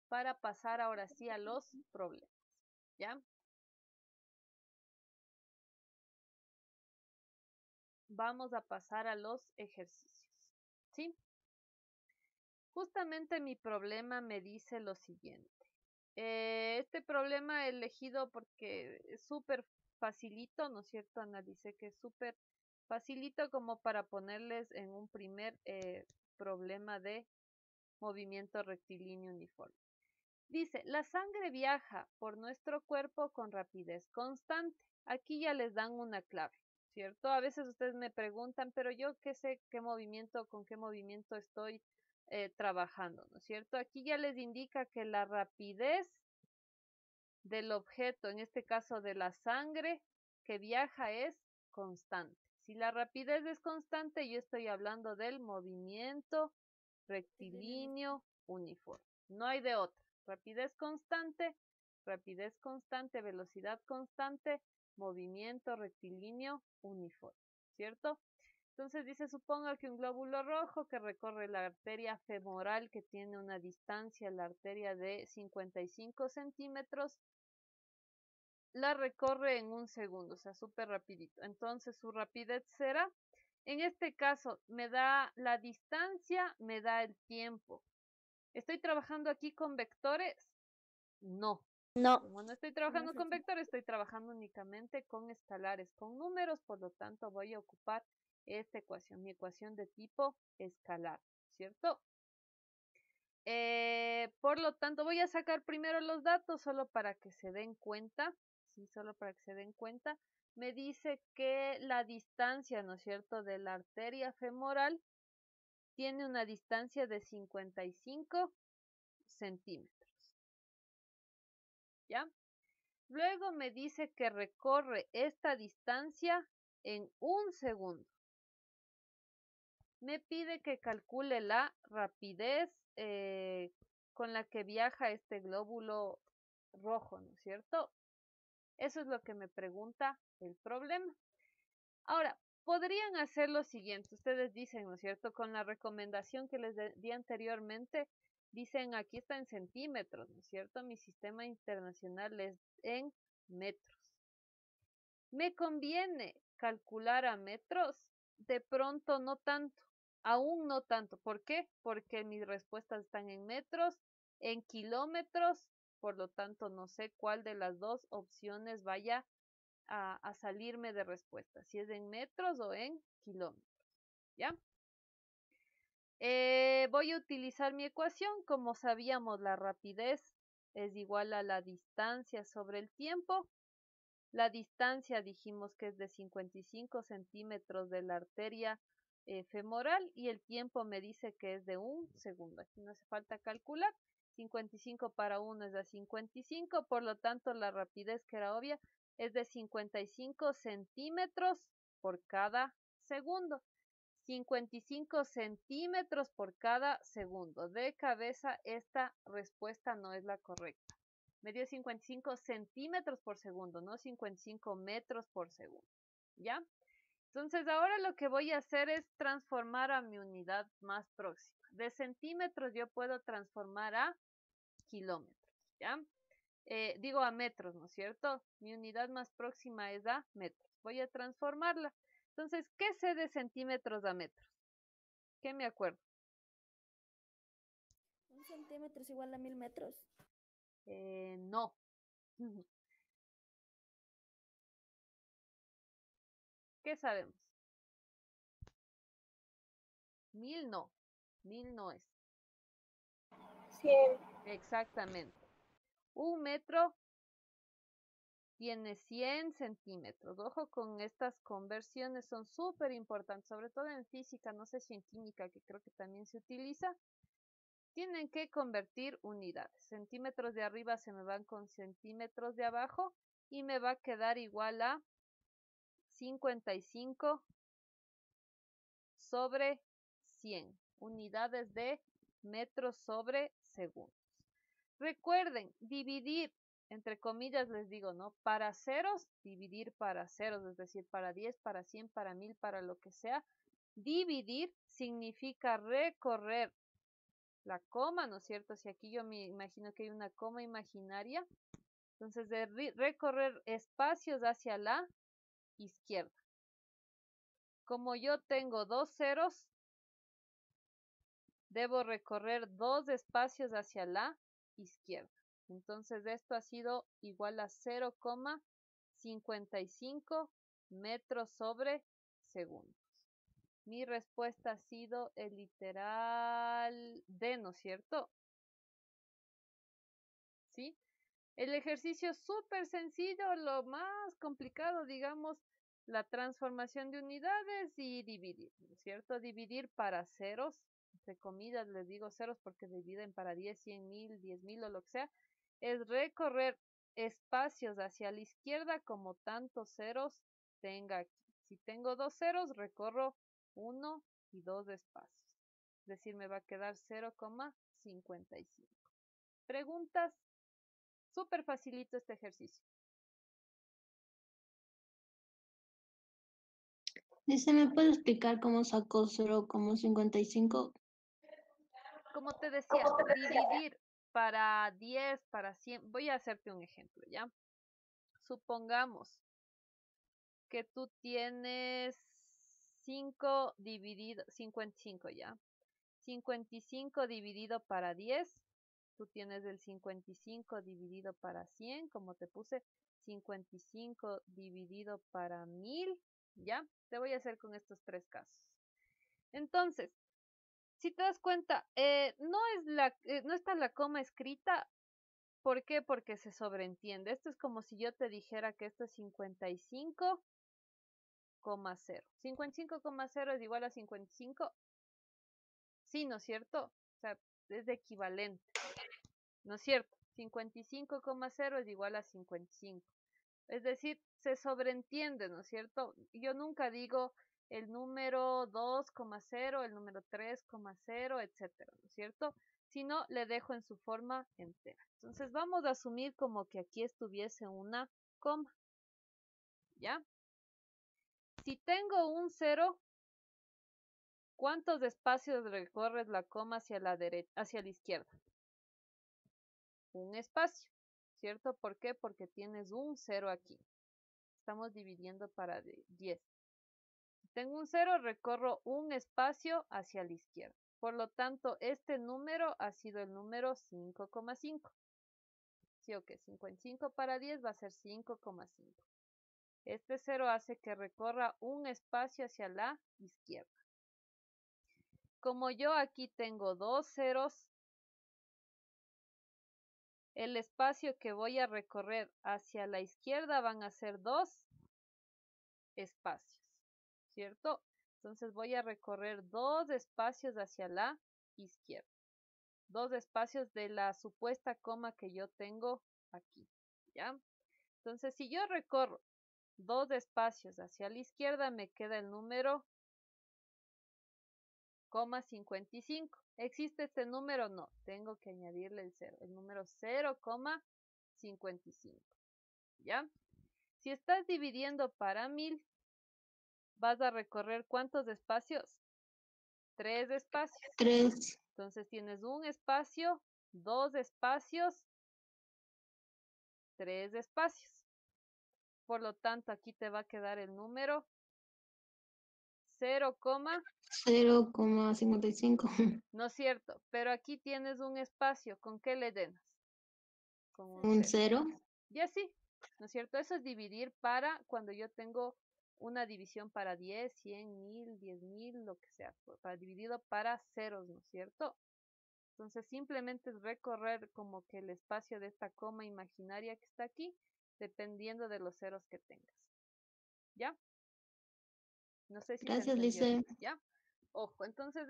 Para pasar ahora sí a los problemas, ¿ya? Vamos a pasar a los ejercicios, ¿sí? Justamente mi problema me dice lo siguiente. Este problema he elegido porque es súper facilito, ¿no es cierto? Analicé que es súper facilito como para ponerles en un primer problema de movimiento rectilíneo uniforme. Dice, la sangre viaja por nuestro cuerpo con rapidez constante. Aquí ya les dan una clave, ¿cierto? A veces ustedes me preguntan, pero yo qué sé qué movimiento, con qué movimiento estoy trabajando, ¿no es cierto? Aquí ya les indica que la rapidez del objeto, en este caso de la sangre que viaja, es constante. Si la rapidez es constante, yo estoy hablando del movimiento rectilíneo uniforme. No hay de otra. Rapidez constante, velocidad constante, movimiento rectilíneo uniforme, ¿cierto? Entonces dice, suponga que un glóbulo rojo que recorre la arteria femoral que tiene una distancia, la arteria de 55 centímetros, la recorre en un segundo, o sea, súper rapidito. Entonces su rapidez será, en este caso, me da la distancia, me da el tiempo. ¿Estoy trabajando aquí con vectores? No. No. Como no estoy trabajando con vectores, estoy trabajando únicamente con escalares, con números, por lo tanto voy a ocupar esta ecuación, mi ecuación de tipo escalar, ¿cierto? Por lo tanto, voy a sacar primero los datos solo para que se den cuenta, sí, solo para que se den cuenta. Me dice que la distancia, ¿no es cierto?, de la arteria femoral tiene una distancia de 55 centímetros. ¿Ya? Luego me dice que recorre esta distancia en un segundo. Me pide que calcule la rapidez con la que viaja este glóbulo rojo, ¿no es cierto? Eso es lo que me pregunta el problema. Ahora, podrían hacer lo siguiente. Ustedes dicen, ¿no es cierto? Con la recomendación que les di anteriormente, dicen aquí está en centímetros, ¿no es cierto? Mi sistema internacional es en metros. ¿Me conviene calcular a metros? De pronto no tanto, aún no tanto. ¿Por qué? Porque mis respuestas están en metros, en kilómetros, por lo tanto no sé cuál de las dos opciones vaya a salirme de respuesta, si es en metros o en kilómetros, ¿ya? Voy a utilizar mi ecuación. Como sabíamos, la rapidez es igual a la distancia sobre el tiempo. La distancia dijimos que es de 55 centímetros de la arteria femoral y el tiempo me dice que es de un segundo. Aquí no hace falta calcular. 55 para 1 es de 55, por lo tanto la rapidez, que era obvia, es de 55 centímetros por cada segundo. 55 centímetros por cada segundo. De cabeza, esta respuesta no es la correcta. Me dio 55 centímetros por segundo, no 55 metros por segundo. ¿Ya? Entonces ahora lo que voy a hacer es transformar a mi unidad más próxima. De centímetros yo puedo transformar a kilómetros, ¿ya? Digo a metros, ¿no es cierto? Mi unidad más próxima es a metros. Voy a transformarla. Entonces, ¿qué sé de centímetros a metros? ¿Qué me acuerdo? 1 centímetro es igual a 1000 metros. No. ¿Qué sabemos? 1000 no. 1000 no es. 100. Exactamente. Un metro tiene 100 centímetros. Ojo con estas conversiones, son súper importantes, sobre todo en física, no sé si en química, que creo que también se utiliza. Tienen que convertir unidades. Centímetros de arriba se me van con centímetros de abajo y me va a quedar igual a 55 sobre 100 unidades de metros sobre segundos. Recuerden, dividir, entre comillas les digo, ¿no? Para ceros, dividir para ceros, es decir, para 10, para 100, para 1000, para lo que sea. Dividir significa recorrer la coma, ¿no es cierto? Si aquí yo me imagino que hay una coma imaginaria, entonces de recorrer espacios hacia la izquierda. Como yo tengo dos ceros, debo recorrer dos espacios hacia la izquierda. Entonces esto ha sido igual a 0,55 metros sobre segundos. Mi respuesta ha sido el literal D, ¿no es cierto? ¿Sí? El ejercicio es súper sencillo, lo más complicado, digamos, la transformación de unidades y dividir, ¿no es cierto? Dividir para ceros, entre comillas les digo ceros porque dividen para 10, 100, 1000, 10.000 o lo que sea, es recorrer espacios hacia la izquierda como tantos ceros tenga aquí. Si tengo dos ceros, recorro uno y dos espacios. Es decir, me va a quedar 0,55. ¿Preguntas? Súper facilito este ejercicio. Dice, ¿me puede explicar cómo sacó 0,55? Como te decía, dividir para 10, para 100. Voy a hacerte un ejemplo, ¿ya? Supongamos que tú tienes 5 dividido, 55, ¿ya? 55 dividido para 10. Tú tienes el 55 dividido para 100, como te puse, 55 dividido para 1000, ¿ya? Te voy a hacer con estos tres casos. Entonces, si te das cuenta, no está la coma escrita. ¿Por qué? Porque se sobreentiende. Esto es como si yo te dijera que esto es 55,0. 55,0 es igual a 55. Sí, ¿no es cierto? O sea, es equivalente. ¿No es cierto? 55,0 es igual a 55. Es decir, se sobreentiende, ¿no es cierto? Yo nunca digo el número 2,0, el número 3,0, etcétera, ¿no es cierto? Sino le dejo en su forma entera. Entonces vamos a asumir como que aquí estuviese una coma. ¿Ya? Si tengo un 0, ¿cuántos espacios recorres la coma hacia la derecha, hacia la izquierda? Un espacio, ¿cierto? ¿Por qué? Porque tienes un 0 aquí. Estamos dividiendo para 10. Si tengo un 0, recorro un espacio hacia la izquierda. Por lo tanto, este número ha sido el número 5,5. ¿Sí o qué? 55 para 10 va a ser 5,5. Este 0 hace que recorra un espacio hacia la izquierda. Como yo aquí tengo dos ceros, el espacio que voy a recorrer hacia la izquierda van a ser dos espacios, ¿cierto? Entonces voy a recorrer dos espacios hacia la izquierda. Dos espacios de la supuesta coma que yo tengo aquí, ¿ya? Entonces, si yo recorro dos espacios hacia la izquierda, me queda el número 55. ¿Existe este número? No, tengo que añadirle el 0, el número 0,55. ¿Ya? Si estás dividiendo para 1000, vas a recorrer ¿cuántos espacios? 3 espacios. 3. Entonces tienes un espacio, dos espacios, 3 espacios. Por lo tanto, aquí te va a quedar el número 0,55. No es cierto, pero aquí tienes un espacio. ¿Con qué le llenas? Con Un 0. Y así, ¿no es cierto? Eso es dividir para cuando yo tengo una división para 10, 100, 1000, 10.000, lo que sea, para dividido para ceros, ¿no es cierto? Entonces simplemente es recorrer como que el espacio de esta coma imaginaria que está aquí dependiendo de los ceros que tengas. ¿Ya? No sé si se Gracias, entendió, Lice. ¿ya? Ojo, entonces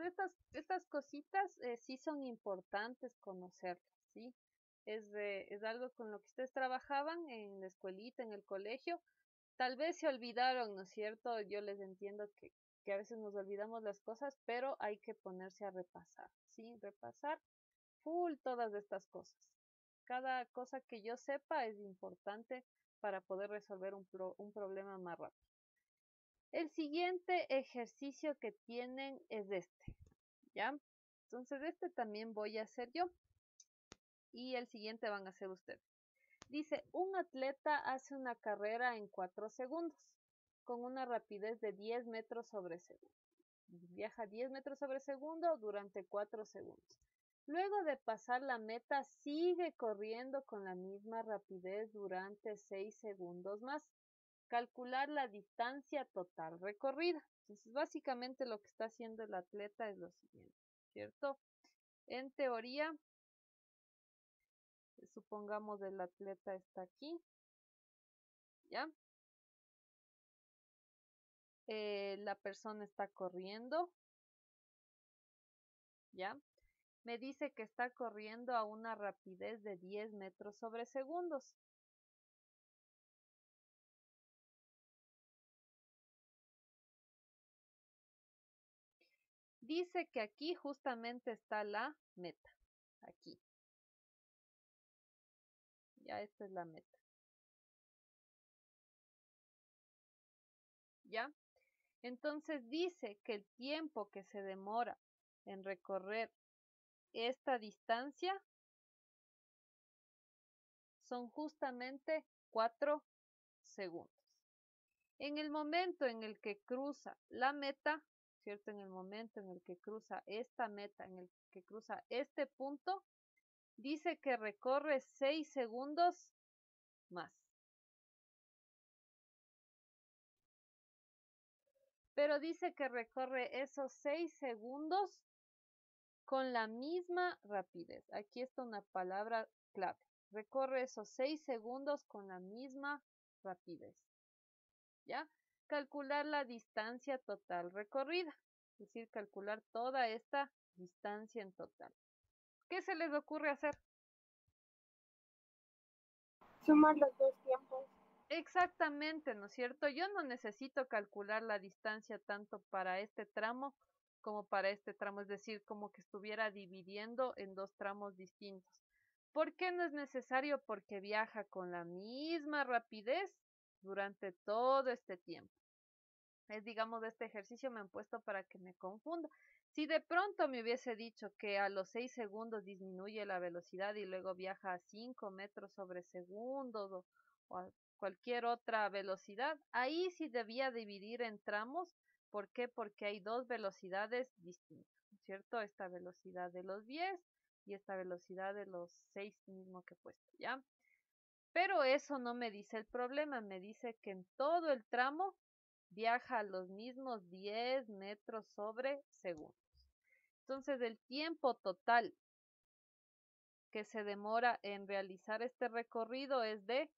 estas cositas sí son importantes conocerlas, ¿sí? Es algo con lo que ustedes trabajaban en la escuelita, en el colegio. Tal vez se olvidaron, ¿no es cierto? Yo les entiendo que a veces nos olvidamos las cosas, pero hay que ponerse a repasar, ¿sí? Repasar full todas estas cosas. Cada cosa que yo sepa es importante para poder resolver un problema más rápido. El siguiente ejercicio que tienen es este, ¿ya? Entonces este también voy a hacer yo y el siguiente van a hacer ustedes. Dice, un atleta hace una carrera en 4 segundos con una rapidez de 10 metros sobre segundo. Viaja 10 metros sobre segundo durante 4 segundos. Luego de pasar la meta, sigue corriendo con la misma rapidez durante 6 segundos más. Calcular la distancia total recorrida. Entonces, básicamente lo que está haciendo el atleta es lo siguiente, ¿cierto? En teoría, supongamos el atleta está aquí, ¿ya? La persona está corriendo, ¿ya? Me dice que está corriendo a una rapidez de 10 metros sobre segundos. Dice que aquí justamente está la meta, aquí. Ya esta es la meta. ¿Ya? Entonces dice que el tiempo que se demora en recorrer esta distancia son justamente 4 segundos. En el momento en el que cruza la meta, ¿cierto? En el momento en el que cruza esta meta, en el que cruza este punto, dice que recorre 6 segundos más. Pero dice que recorre esos 6 segundos con la misma rapidez. Aquí está una palabra clave. Recorre esos 6 segundos con la misma rapidez. ¿Ya? Calcular la distancia total recorrida. Es decir, calcular toda esta distancia en total. ¿Qué se les ocurre hacer? Sumar los dos tiempos. Exactamente, ¿no es cierto? Yo no necesito calcular la distancia tanto para este tramo como para este tramo, es decir, como que estuviera dividiendo en dos tramos distintos. ¿Por qué no es necesario? Porque viaja con la misma rapidez durante todo este tiempo. Digamos, este ejercicio me han puesto para que me confunda. Si de pronto me hubiese dicho que a los 6 segundos disminuye la velocidad y luego viaja a 5 metros sobre segundo o a cualquier otra velocidad, ahí sí debía dividir en tramos. ¿Por qué? Porque hay dos velocidades distintas, ¿cierto? Esta velocidad de los 10 y esta velocidad de los 6 mismo que he puesto, ¿ya? Pero eso no me dice el problema, me dice que en todo el tramo viaja a los mismos 10 metros sobre segundos. Entonces, el tiempo total que se demora en realizar este recorrido es de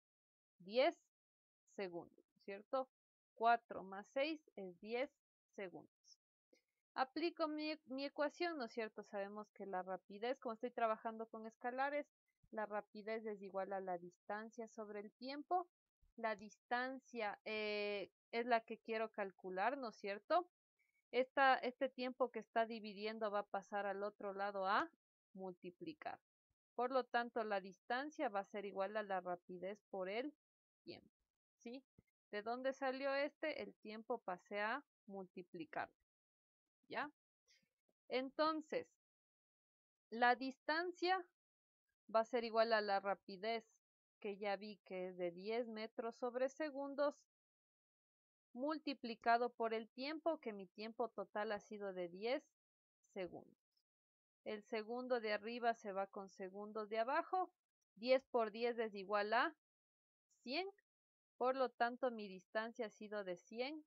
10 segundos, ¿cierto? 4 más 6 es 10 segundos. Aplico mi ecuación, ¿no es cierto? Sabemos que la rapidez, como estoy trabajando con escalares, la rapidez es igual a la distancia sobre el tiempo. La distancia es la que quiero calcular, ¿no es cierto? Este tiempo que está dividiendo va a pasar al otro lado a multiplicar. Por lo tanto, la distancia va a ser igual a la rapidez por el tiempo, ¿sí? ¿De dónde salió este? El tiempo pasé a multiplicar, ¿ya? Entonces, la distancia va a ser igual a la rapidez que ya vi que es de 10 metros sobre segundos multiplicado por el tiempo, que mi tiempo total ha sido de 10 segundos. El segundo de arriba se va con segundos de abajo. 10 por 10 es igual a 100. Por lo tanto, mi distancia ha sido de 100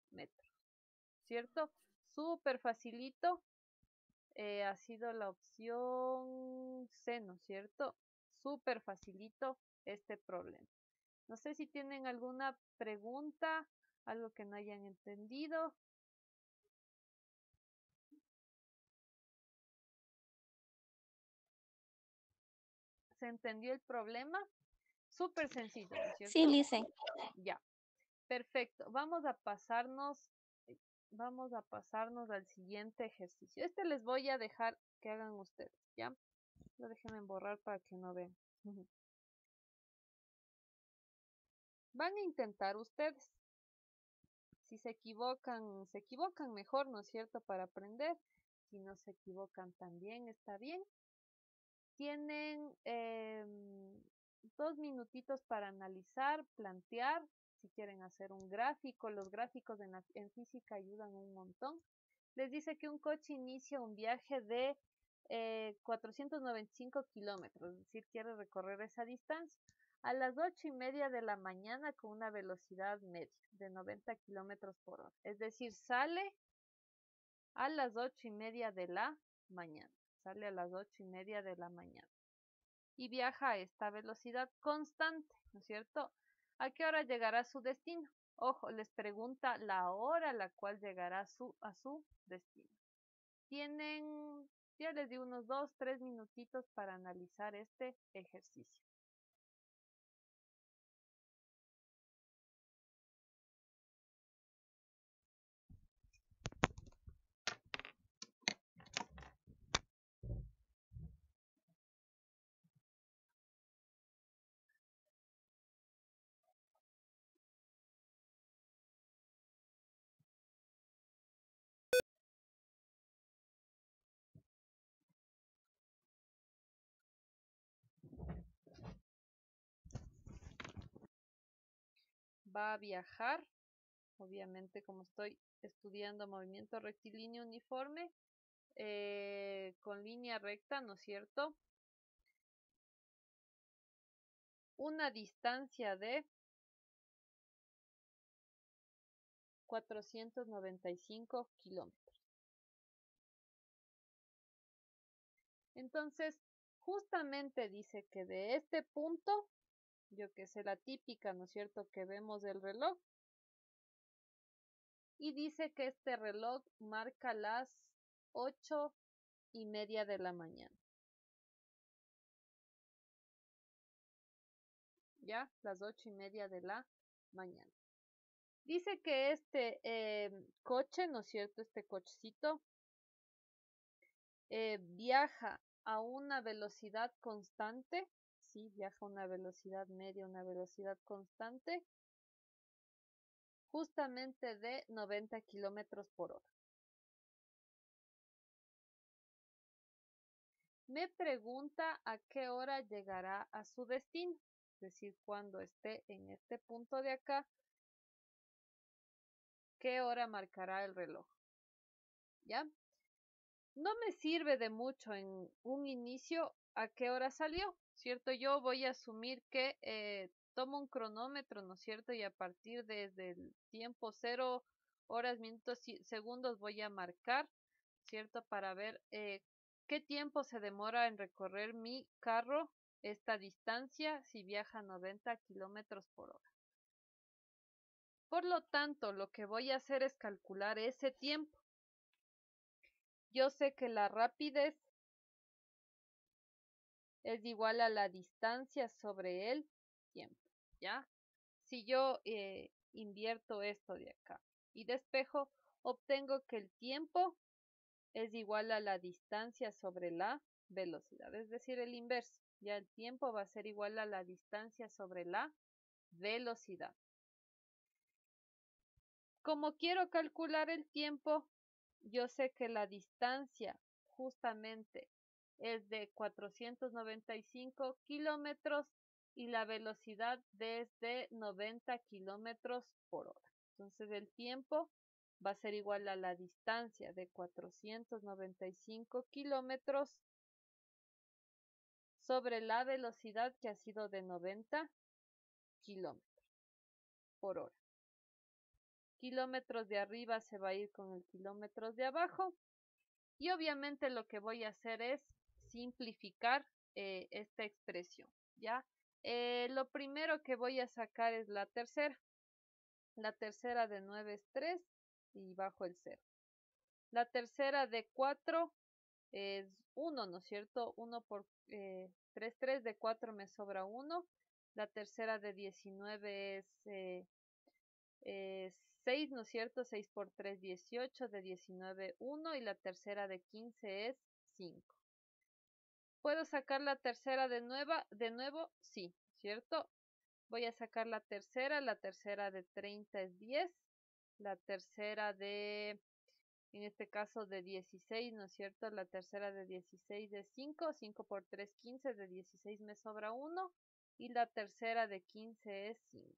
metros. ¿Cierto? Súper facilito. Ha sido la opción C, ¿no es cierto? Súper facilito este problema. No sé si tienen alguna pregunta, algo que no hayan entendido. ¿Se entendió el problema? Súper sencillo, ¿no es cierto? Sí, Lice. Ya, perfecto. Vamos a pasarnos al siguiente ejercicio. Este les voy a dejar que hagan ustedes, ¿ya? Lo déjenme borrar para que no vean. Van a intentar ustedes. Si se equivocan mejor, ¿no es cierto? Para aprender. Si no se equivocan también está bien. Tienen 2 minutitos para analizar, plantear, si quieren hacer un gráfico. Los gráficos en física ayudan un montón. Les dice que un coche inicia un viaje de 495 kilómetros, es decir, quiere recorrer esa distancia a las 8:30 de la mañana con una velocidad media de 90 kilómetros por hora. Es decir, sale a las 8:30 de la mañana. Sale a las 8:30 de la mañana. Y viaja a esta velocidad constante, ¿no es cierto? ¿A qué hora llegará a su destino? Ojo, les pregunta la hora a la cual llegará a su destino. Tienen, ya les di unos 2-3 minutitos para analizar este ejercicio. Va a viajar, obviamente como estoy estudiando movimiento rectilíneo uniforme, con línea recta, ¿no es cierto? Una distancia de 495 kilómetros. Entonces, justamente dice que de este punto, yo que sé, la típica, ¿no es cierto?, que vemos del reloj, y dice que este reloj marca las 8:30 de la mañana. ¿Ya? Las 8:30 de la mañana. Dice que este coche, ¿no es cierto?, este cochecito, viaja a una velocidad constante, sí, viaja a una velocidad media, una velocidad constante, justamente de 90 kilómetros por hora. Me pregunta a qué hora llegará a su destino, es decir, cuando esté en este punto de acá, qué hora marcará el reloj. ¿Ya? No me sirve de mucho en un inicio a qué hora salió, ¿cierto? Yo voy a asumir que tomo un cronómetro, ¿no es cierto? Y a partir desde el tiempo 0 horas, minutos y segundos voy a marcar, ¿cierto? Para ver qué tiempo se demora en recorrer mi carro esta distancia si viaja a 90 kilómetros por hora. Por lo tanto, lo que voy a hacer es calcular ese tiempo. Yo sé que la rapidez es igual a la distancia sobre el tiempo, ¿ya? Si yo invierto esto de acá y despejo, obtengo que el tiempo es igual a la distancia sobre la velocidad, es decir, el inverso. Ya el tiempo va a ser igual a la distancia sobre la velocidad. Como quiero calcular el tiempo, yo sé que la distancia justamente es de 495 kilómetros y la velocidad desde 90 kilómetros por hora. Entonces el tiempo va a ser igual a la distancia de 495 kilómetros sobre la velocidad que ha sido de 90 kilómetros por hora. Kilómetros de arriba se va a ir con el kilómetros de abajo. Y obviamente lo que voy a hacer es simplificar esta expresión, ¿ya? Lo primero que voy a sacar es la tercera. La tercera de 9 es 3 y bajo el 0. La tercera de 4 es 1, ¿no es cierto? 1 por 3, 3 de 4 me sobra 1. La tercera de 19 es 6, ¿no es cierto? 6 por 3, 18, de 19, 1 y la tercera de 15 es 5. ¿Puedo sacar la tercera de nuevo? Sí, ¿cierto? Voy a sacar la tercera de 30 es 10, la tercera en este caso de 16, ¿no es cierto? La tercera de 16 es 5, 5 por 3, 15, de 16 me sobra 1 y la tercera de 15 es 5.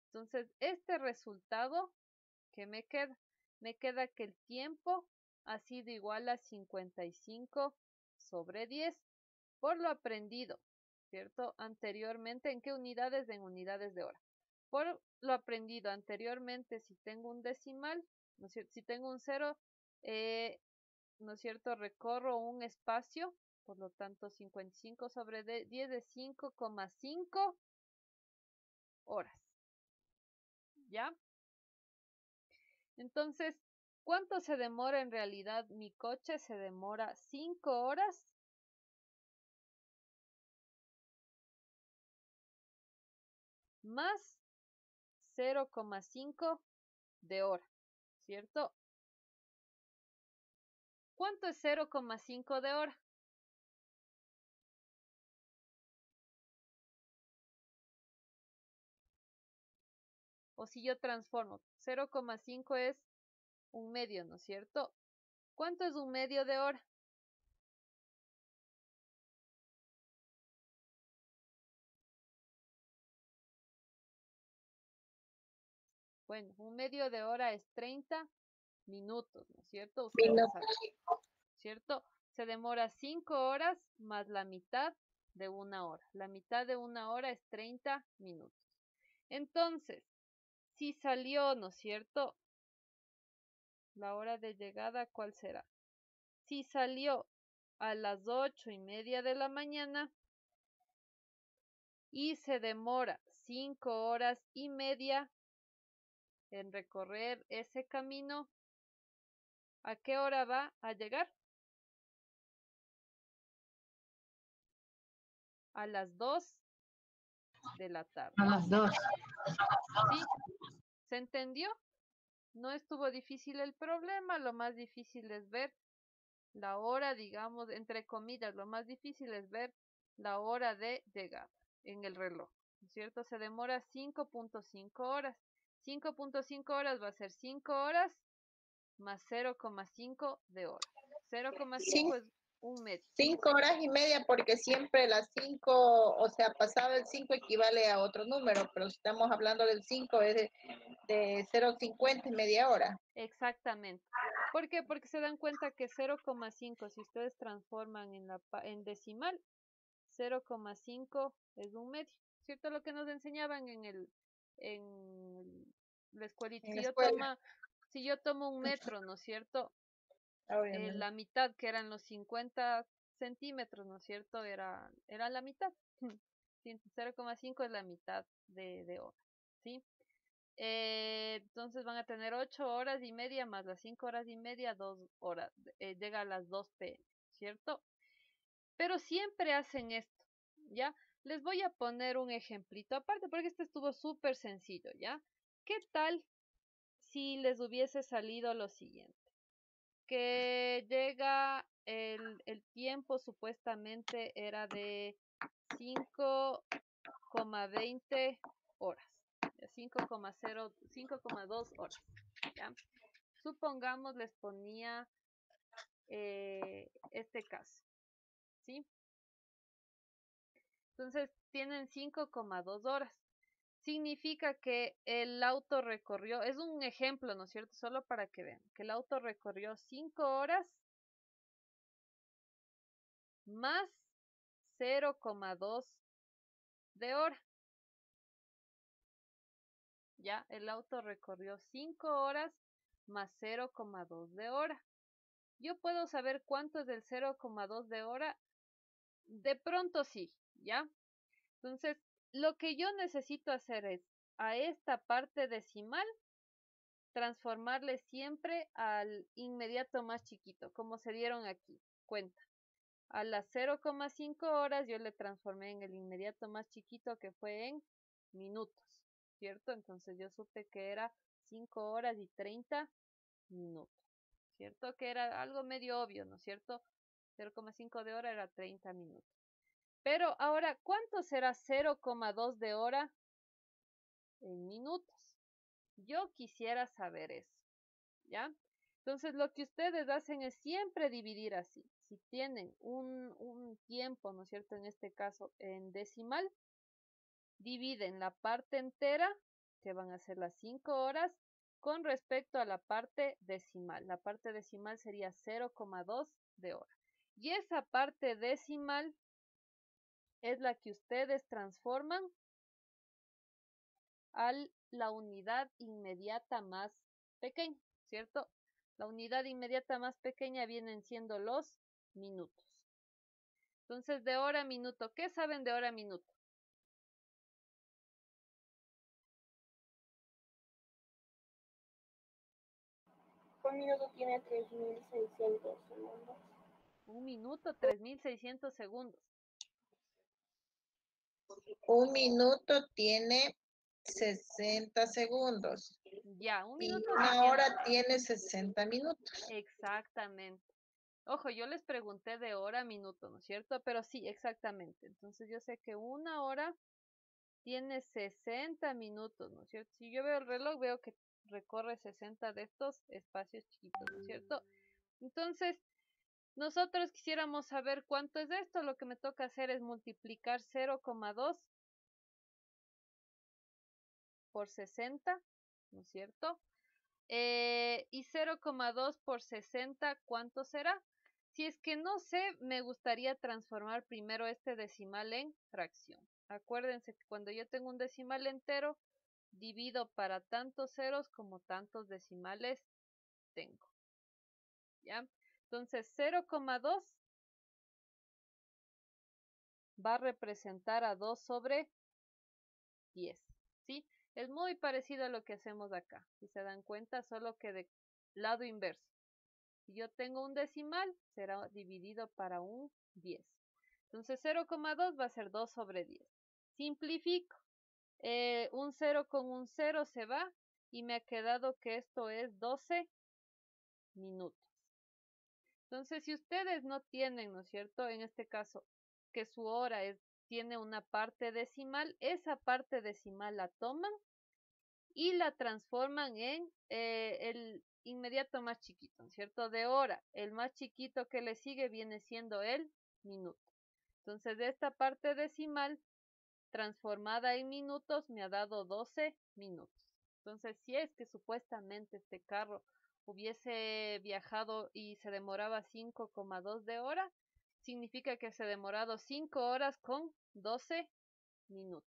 Entonces, este resultado que me queda que el tiempo ha sido igual a 55 sobre 10 por lo aprendido, ¿cierto? Anteriormente, ¿en qué unidades? En unidades de hora. Por lo aprendido anteriormente, si tengo un decimal, ¿no es cierto? Si tengo un 0, ¿no es cierto? Recorro un espacio, por lo tanto 55 sobre 10 es 5,5 horas. ¿Ya? Entonces, ¿cuánto se demora en realidad mi coche? Se demora 5 horas más 0,5 de hora, ¿cierto? ¿Cuánto es 0,5 de hora? O si yo transformo, 0,5 es un medio, ¿no es cierto? ¿Cuánto es un medio de hora? Bueno, un medio de hora es 30 minutos, ¿no es cierto? Ustedes saben, ¿cierto? Se demora 5 horas más la mitad de una hora. La mitad de una hora es 30 minutos. Entonces, si salió, ¿no es cierto? La hora de llegada, ¿cuál será? Si salió a las 8:30 de la mañana y se demora 5 horas y media en recorrer ese camino, ¿a qué hora va a llegar? A las 2 de la tarde. A las 2. ¿Sí? ¿Se entendió? No estuvo difícil el problema, lo más difícil es ver la hora, digamos, entre comillas, lo más difícil es ver la hora de llegada en el reloj, ¿no es cierto? Se demora 5.5 horas. 5.5 horas va a ser 5 horas más 0,5 de hora. 0,5 es un medio. 5 horas y media, porque siempre las 5, o sea, pasado el 5 equivale a otro número, pero si estamos hablando del 5 es de 0,50 es media hora. Exactamente. ¿Por qué? Porque se dan cuenta que 0,5, si ustedes transforman en decimal, 0,5 es un medio. ¿Cierto? Lo que nos enseñaban en la escuelita. En la escuela. Si yo tomo un metro, ¿no es cierto? Obviamente. La mitad, que eran los 50 centímetros, ¿no es cierto? Era la mitad. 0,5 es la mitad de hora, ¿sí? Entonces van a tener 8 horas y media más las 5 horas y media, 2 horas. Llega a las 2 p.m., ¿cierto? Pero siempre hacen esto, ¿ya? Les voy a poner un ejemplito aparte porque este estuvo súper sencillo, ¿ya? ¿Qué tal si les hubiese salido lo siguiente? Que llega el tiempo supuestamente era de 5,20 horas. 5,2 horas. ¿Ya? Supongamos les ponía este caso. ¿Sí? Entonces tienen 5,2 horas. Significa que el auto recorrió, es un ejemplo, ¿no es cierto? Solo para que vean, que el auto recorrió 5 horas más 0,2 de hora. Ya, el auto recorrió 5 horas más 0,2 de hora. Yo puedo saber cuánto es del 0,2 de hora. De pronto sí, ¿ya? Entonces, lo que yo necesito hacer es a esta parte decimal transformarle siempre al inmediato más chiquito, como se dieron aquí. Cuenta. A las 0,5 horas yo le transformé en el inmediato más chiquito que fue en minutos, ¿cierto? Entonces yo supe que era 5 horas y 30 minutos, ¿cierto? Que era algo medio obvio, ¿no es cierto? 0,5 de hora era 30 minutos. Pero ahora, ¿cuánto será 0,2 de hora en minutos? Yo quisiera saber eso, ¿ya? Entonces, lo que ustedes hacen es siempre dividir así. Si tienen un tiempo, ¿no es cierto? En este caso, en decimal, dividen la parte entera, que van a ser las 5 horas, con respecto a la parte decimal. La parte decimal sería 0,2 de hora. Y esa parte decimal es la que ustedes transforman a la unidad inmediata más pequeña, ¿cierto? La unidad inmediata más pequeña vienen siendo los minutos. Entonces, de hora a minuto, ¿qué saben de hora a minuto? Un minuto tiene 3.600 segundos. Un minuto, 3.600 segundos. Un minuto tiene 60 segundos. Ya, un Y minuto. una hora tiene 60 minutos. Exactamente. Ojo, yo les pregunté de hora a minuto, ¿no es cierto? Pero sí, exactamente. Entonces yo sé que una hora tiene 60 minutos, ¿no es cierto? Si yo veo el reloj, veo que recorre 60 de estos espacios chiquitos, ¿no es cierto? Entonces, nosotros quisiéramos saber cuánto es esto. Lo que me toca hacer es multiplicar 0,2 por 60, ¿no es cierto? Y 0,2 por 60, ¿cuánto será? Si es que no sé, me gustaría transformar primero este decimal en fracción. Acuérdense que cuando yo tengo un decimal entero, divido para tantos ceros como tantos decimales tengo. ¿Ya? Entonces, 0,2 va a representar a 2 sobre 10. ¿Sí? Es muy parecido a lo que hacemos acá. Si se dan cuenta, solo que de lado inverso. Si yo tengo un decimal, será dividido para un 10. Entonces 0,2 va a ser 2 sobre 10. Simplifico. Un 0 con un 0 se va y me ha quedado que esto es 12 minutos. Entonces, si ustedes no tienen, ¿no es cierto? En este caso, que su hora tiene una parte decimal, esa parte decimal la toman y la transforman en el inmediato más chiquito, ¿no es cierto? De hora, el más chiquito que le sigue viene siendo el minuto. Entonces, de esta parte decimal transformada en minutos me ha dado 12 minutos. Entonces, si es que supuestamente este carro hubiese viajado y se demoraba 5,2 de hora, significa que se ha demorado 5 horas con 12 minutos.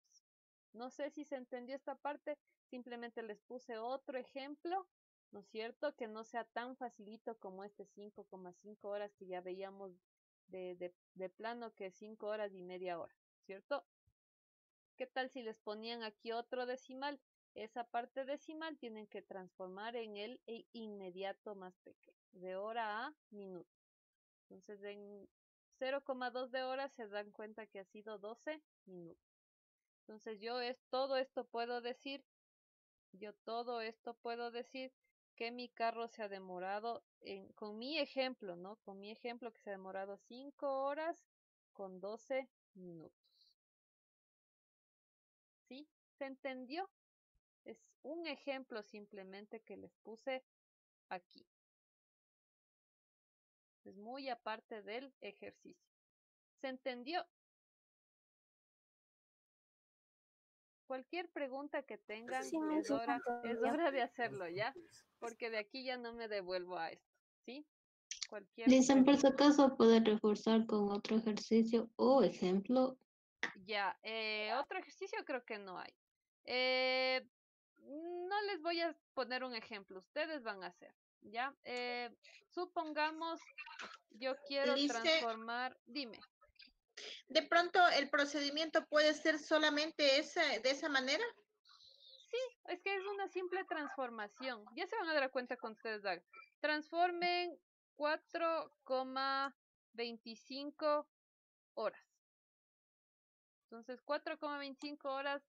No sé si se entendió esta parte, simplemente les puse otro ejemplo, ¿no es cierto? Que no sea tan facilito como este 5,5 horas que ya veíamos de plano, que es 5 horas y media hora, ¿cierto? ¿Qué tal si les ponían aquí otro decimal? Esa parte decimal tienen que transformar en el inmediato más pequeño, de hora a minuto. Entonces, en 0,2 de hora se dan cuenta que ha sido 12 minutos. Entonces, todo esto puedo decir que mi carro se ha demorado, con mi ejemplo, ¿no? Con mi ejemplo que se ha demorado 5 horas con 12 minutos. ¿Sí? ¿Se entendió? Es un ejemplo simplemente que les puse aquí. Es muy aparte del ejercicio. ¿Se entendió? Cualquier pregunta que tengan, Sí, es hora de hacerlo, ya. ¿ya? Porque de aquí ya no me devuelvo a esto, ¿sí? Cualquier Dicen, por si pregunta. acaso, puede reforzar con otro ejercicio o ejemplo. Ya, otro ejercicio creo que no hay. No les voy a poner un ejemplo, ustedes van a hacer, ¿ya? Supongamos, yo quiero Dice, transformar, dime. De pronto, el procedimiento puede ser solamente de esa manera. Sí, es que es una simple transformación. Ya se van a dar cuenta cuando ustedes hagan. Transformen 4,25 horas. Entonces, 4,25 horas,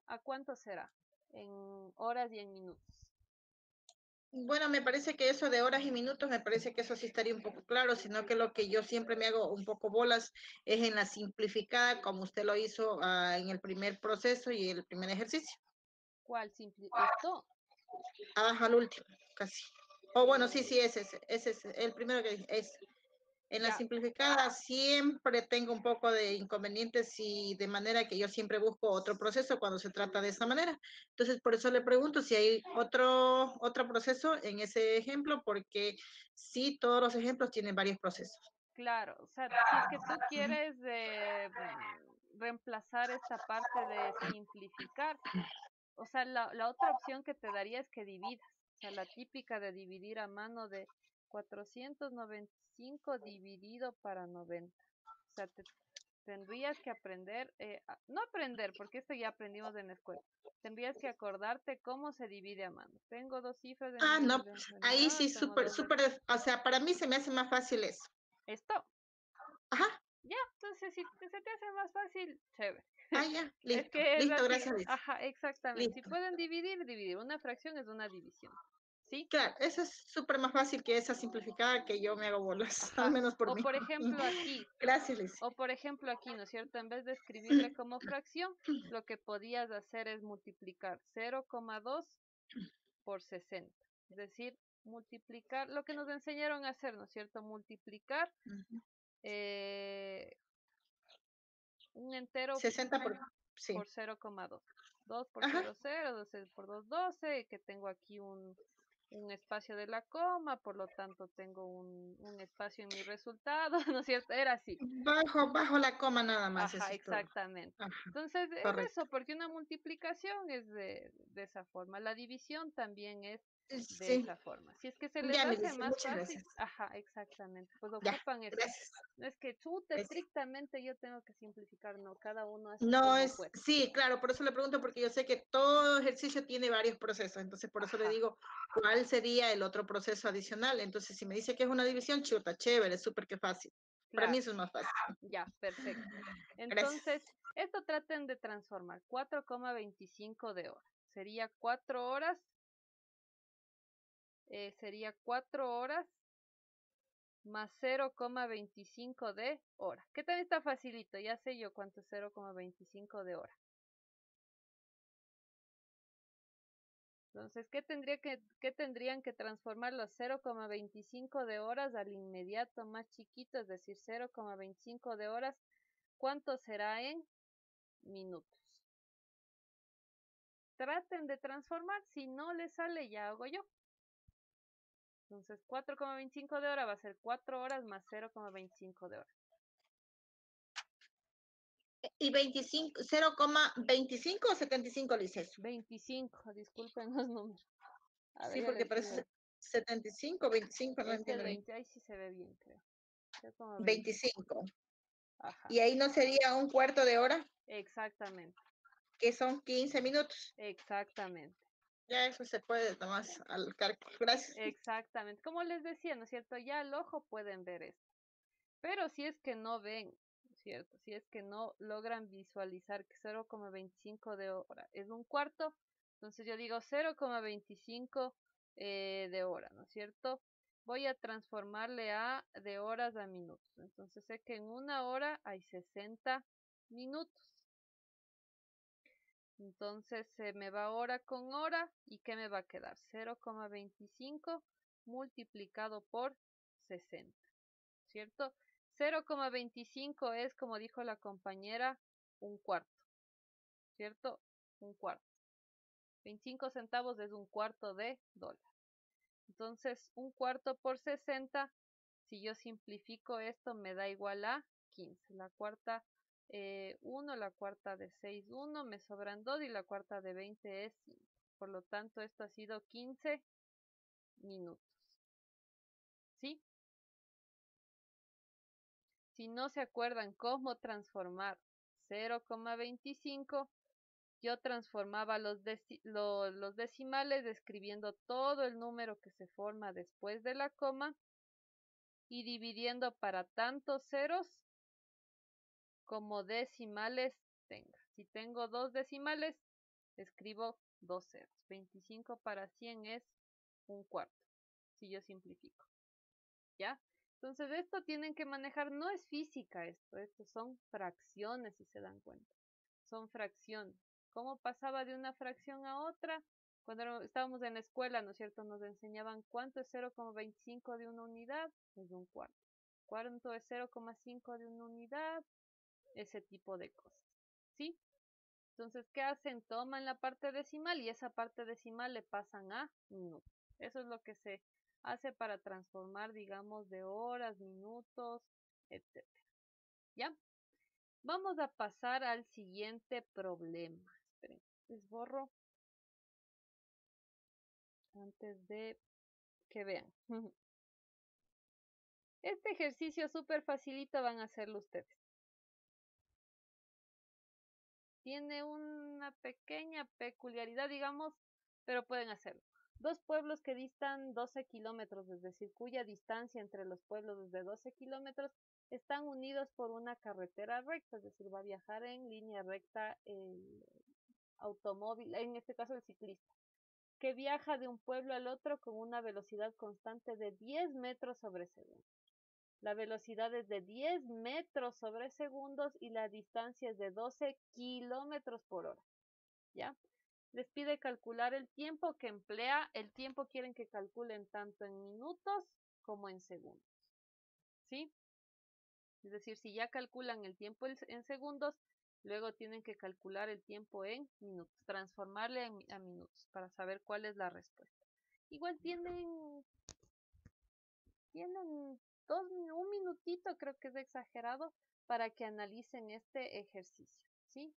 ¿a cuánto será? En horas y en minutos. Bueno, me parece que eso de horas y minutos, me parece que eso sí estaría un poco claro, sino que lo que yo siempre me hago un poco bolas es en la simplificada, como usted lo hizo en el primer proceso y el primer ejercicio. ¿Cuál simple? Esto. Al último, casi. O bueno, sí, ese es el primero que dije, es. En la Ya. simplificada siempre tengo un poco de inconvenientes y de manera que yo siempre busco otro proceso cuando se trata de esa manera. Entonces, por eso le pregunto si hay otro proceso en ese ejemplo, porque sí, todos los ejemplos tienen varios procesos. Claro, o sea, si es que tú quieres reemplazar esta parte de simplificar, o sea, la otra opción que te daría es que dividas, o sea, la típica de dividir a mano de 495 dividido para 90. O sea, tendrías que aprender, no aprender, porque esto ya aprendimos en la escuela. Tendrías que acordarte cómo se divide a mano. Tengo dos cifras de Ah, mi no, ahí sí, tengo súper, dos súper, o sea, para mí se me hace más fácil eso. esto. Ajá, Ya, entonces si se te hace más fácil, chévere. ya, Es listo, que es listo, así. gracias, Liz. Ajá, exactamente. Si Listo. pueden dividir, dividir. Una fracción es una división. ¿Sí? Claro, eso es súper más fácil que esa simplificada que yo me hago bolas, al Ajá. menos por O mí. por ejemplo aquí, Gracias, Liz. ¿no es cierto? En vez de escribirle como fracción, lo que podías hacer es multiplicar 0,2 por 60. Es decir, multiplicar, lo que nos enseñaron a hacer, ¿no es cierto? Multiplicar un entero 60 sí. por 0,2. 2 por Ajá. 0, 0, 12 por 2, 12, que tengo aquí un espacio de la coma, por lo tanto tengo un espacio en mi resultado, ¿no es cierto? Era así. Bajo la coma nada más, Ajá, eso es todo. exactamente. Ajá, Entonces, es correcto. eso, porque una multiplicación es de esa forma. La división también es de Sí, esa forma. Si es que se les ya, hace Melissa, más muchas fácil, gracias. ajá, exactamente, pues Ya, ocupan eso. gracias. No es que chuta, Eso. estrictamente yo tengo que simplificar, no, cada uno hace No como es, puede. sí, claro, por eso le pregunto, porque yo sé que todo ejercicio tiene varios procesos, entonces por eso le Ajá. digo, ¿cuál sería el otro proceso adicional? Entonces, si me dice que es una división, chuta, chévere, súper que fácil. Para mí Claro, eso es más fácil. ya, perfecto. Gracias. Entonces, esto traten de transformar 4,25 de hora. Sería 4 horas, sería 4 horas más 0,25 de hora. ¿Qué tal está facilito? Ya sé yo cuánto es 0,25 de hora. Entonces, ¿qué tendrían que transformar los 0,25 de horas al inmediato más chiquito? Es decir, 0,25 de horas. ¿Cuánto será en minutos? Traten de transformar. Si no les sale, ya hago yo. Entonces, 4,25 de hora va a ser 4 horas más 0,25 de hora. ¿Y 25, 0,25 o 75, Lices? 25, disculpen los números. A ver, Sí, ya porque les digo. parece 75, 25, no Este es entiendo bien. 20, ahí sí se ve bien, creo. 25. Ajá, Y ahí no sería un cuarto de hora, exactamente, que son 15 minutos. exactamente, Ya eso se puede tomar al cálculo. Gracias. exactamente. Como les decía, ¿no es cierto? Ya al ojo pueden ver esto. Pero si es que no ven, ¿no es cierto? Si es que no logran visualizar que 0,25 de hora es un cuarto, entonces yo digo 0,25 de hora, ¿no es cierto? Voy a transformarle de horas a minutos. Entonces sé que en una hora hay 60 minutos. Entonces se me va hora con hora y ¿qué me va a quedar? 0,25 multiplicado por 60, ¿cierto? 0,25 es, como dijo la compañera, un cuarto, ¿cierto? Un cuarto. 25 centavos es un cuarto de dólar. Entonces, un cuarto por 60, si yo simplifico esto, me da igual a 15. La cuarta 1, la cuarta de 6, 1, me sobran 2 y la cuarta de 20 es 5. Por lo tanto, esto ha sido 15 minutos. ¿Sí? Si no se acuerdan cómo transformar 0,25, yo transformaba los decimales escribiendo todo el número que se forma después de la coma y dividiendo para tantos ceros como decimales tenga. Si tengo 2 decimales, escribo 2 ceros. 25 para 100 es 1/4, si yo simplifico. ¿Ya? Entonces esto tienen que manejar, no es física esto son fracciones, si se dan cuenta. Son fracciones. ¿Cómo pasaba de una fracción a otra? Cuando estábamos en la escuela, ¿no es cierto? Nos enseñaban cuánto es 0,25 de una unidad, es 1/4. ¿Cuánto es 0,5 de una unidad? Ese tipo de cosas. ¿Sí? Entonces, ¿qué hacen? Toman la parte decimal y esa parte decimal le pasan a minutos. Eso es lo que se hace para transformar, digamos, de horas, minutos, etc. ¿Ya? Vamos a pasar al siguiente problema. Esperen, les borro antes de que vean. Este ejercicio súper facilito van a hacerlo ustedes. Tiene una pequeña peculiaridad, digamos, pero pueden hacerlo. Dos pueblos que distan 12 kilómetros, es decir, cuya distancia entre los pueblos es de 12 kilómetros, están unidos por una carretera recta, es decir, va a viajar en línea recta el automóvil, en este caso el ciclista, que viaja de un pueblo al otro con una velocidad constante de 10 metros sobre segundo. La velocidad es de 10 metros sobre segundos y la distancia es de 12 kilómetros por hora. ¿Ya? Les pide calcular el tiempo que emplea. El tiempo quieren que calculen tanto en minutos como en segundos. ¿Sí? Es decir, si ya calculan el tiempo en segundos, luego tienen que calcular el tiempo en minutos, transformarle a minutos para saber cuál es la respuesta. Igual tienen un minutito, creo que es exagerado, para que analicen este ejercicio, ¿sí?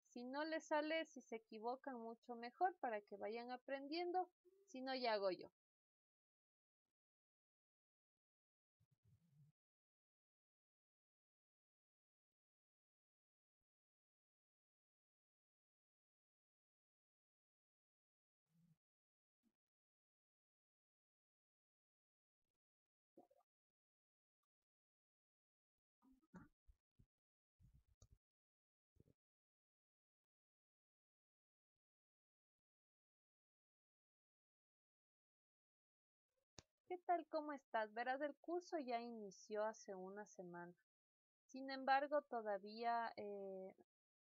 Si no les sale, si se equivocan, mucho mejor para que vayan aprendiendo. Si no, ya hago yo. ¿Qué tal? ¿Cómo estás? Verás, el curso ya inició hace una semana. Sin embargo, todavía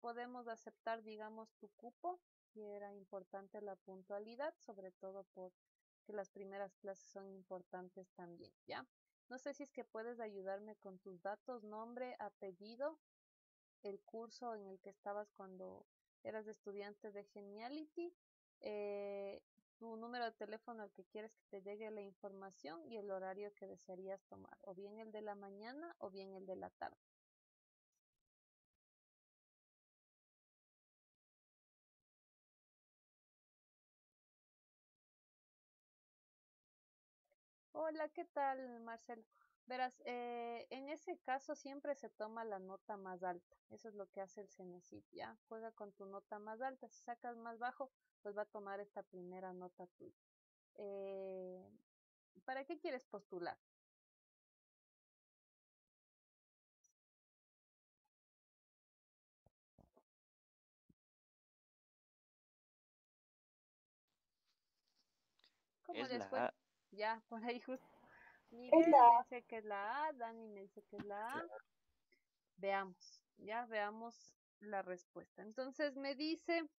podemos aceptar, digamos, tu cupo, y era importante la puntualidad, sobre todo porque las primeras clases son importantes también, ¿ya? No sé si es que puedes ayudarme con tus datos, nombre, apellido, el curso en el que estabas cuando eras estudiante de Geniality, tu número de teléfono al que quieres que te llegue la información y el horario que desearías tomar, o bien el de la mañana o bien el de la tarde. Hola, ¿qué tal, Marcelo? Verás, en ese caso siempre se toma la nota más alta. Eso es lo que hace el CENESID, ¿ya? Juega con tu nota más alta. Si sacas más bajo, pues va a tomar esta primera nota tuya. ¿Para qué quieres postular? ¿Cómo Es les la fue? A. Ya, por ahí justo. Es Miguel me la dice que es la A, Dani me dice que es la A. Veamos, ya veamos la respuesta. Entonces me dice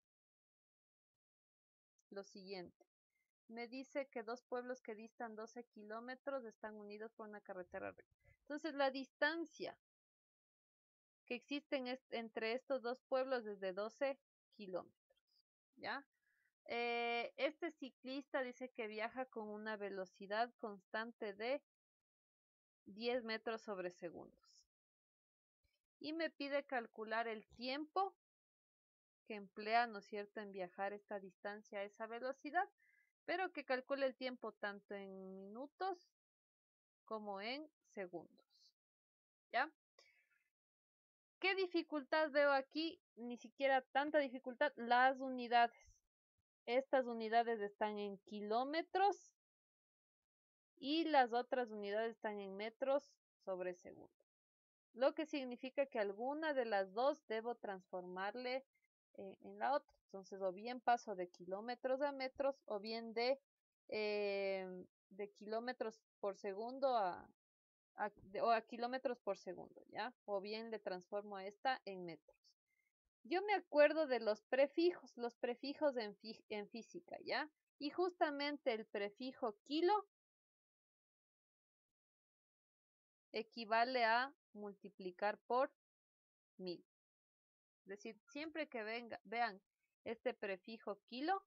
lo siguiente. Me dice que dos pueblos que distan 12 kilómetros están unidos por una carretera recta. Entonces la distancia que existe entre estos dos pueblos es de 12 kilómetros, ¿ya? Este ciclista dice que viaja con una velocidad constante de 10 metros sobre segundos. Y me pide calcular el tiempo que emplea, ¿no es cierto?, en viajar esta distancia a esa velocidad, pero que calcule el tiempo tanto en minutos como en segundos. ¿Ya? ¿Qué dificultad veo aquí? Ni siquiera tanta dificultad. Las unidades. Estas unidades están en kilómetros y las otras unidades están en metros sobre segundo. Lo que significa que alguna de las dos debo transformarle en la otra. Entonces, o bien paso de kilómetros a metros, o bien de kilómetros por segundo a kilómetros por segundo, ¿ya? O bien le transformo a esta en metros. Yo me acuerdo de los prefijos en física, ¿ya? Y justamente el prefijo kilo equivale a multiplicar por 1000. Es decir, siempre que vean este prefijo kilo,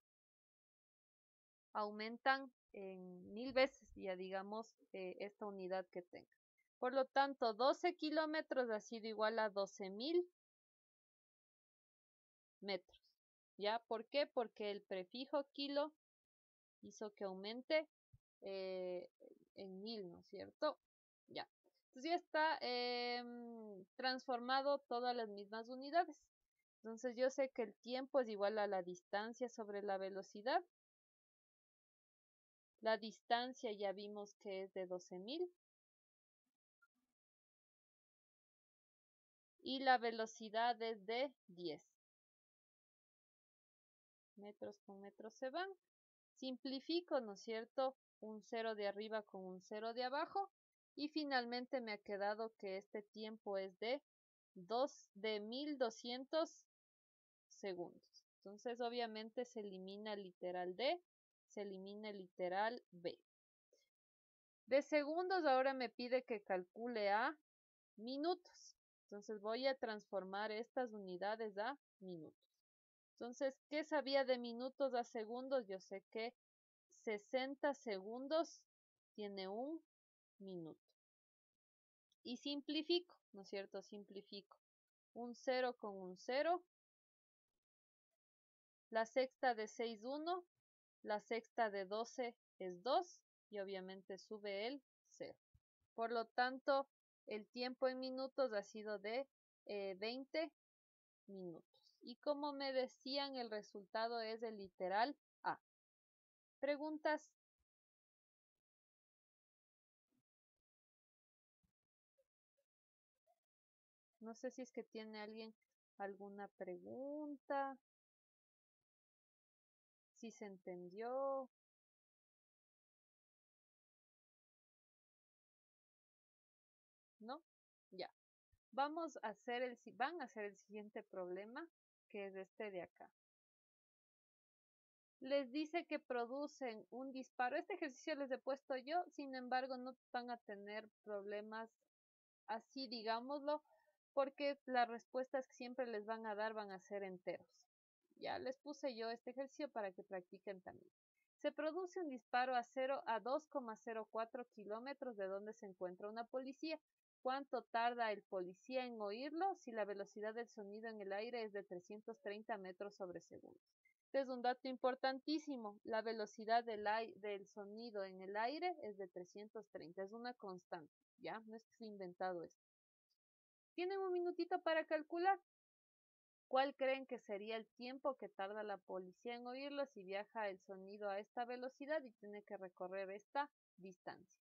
aumentan en 1000 veces, ya digamos, esta unidad que tenga. Por lo tanto, 12 kilómetros ha sido igual a 12.000 metros. ¿Ya? ¿Por qué? Porque el prefijo kilo hizo que aumente en 1000, ¿no es cierto? Ya. Entonces ya está transformado todas las mismas unidades. Entonces yo sé que el tiempo es igual a la distancia sobre la velocidad. La distancia ya vimos que es de 12.000. Y la velocidad es de 10. Metros con metros se van. Simplifico, ¿no es cierto? Un 0 de arriba con un 0 de abajo. Y finalmente me ha quedado que este tiempo es de 1200 segundos. Entonces, obviamente, se elimina el literal D, se elimina el literal B. De segundos, ahora me pide que calcule a minutos. Entonces, voy a transformar estas unidades a minutos. Entonces, ¿qué sabía de minutos a segundos? Yo sé que 60 segundos tiene un minuto. Y simplifico, ¿no es cierto? Simplifico. Un 0 con un 0. La sexta de 6, 1. La sexta de 12 es 2. Y obviamente sube el 0. Por lo tanto, el tiempo en minutos ha sido de 20 minutos. Y como me decían, el resultado es el literal A. ¿Preguntas? No sé si es que tiene alguien alguna pregunta. Si se entendió. ¿No? Ya. Van a hacer el siguiente problema, que es este de acá. Les dice que producen un disparo. Este ejercicio les he puesto yo, sin embargo, no van a tener problemas así, digámoslo, porque las respuestas que siempre les van a dar van a ser enteros. Ya les puse yo este ejercicio para que practiquen también. Se produce un disparo a 2,04 kilómetros de donde se encuentra una policía. ¿Cuánto tarda el policía en oírlo si la velocidad del sonido en el aire es de 330 metros sobre segundo? Este es un dato importantísimo. La velocidad del sonido en el aire es de 330. Es una constante, ¿ya? No es que se ha inventado esto. Tienen un minutito para calcular. ¿Cuál creen que sería el tiempo que tarda la policía en oírlo si viaja el sonido a esta velocidad y tiene que recorrer esta distancia?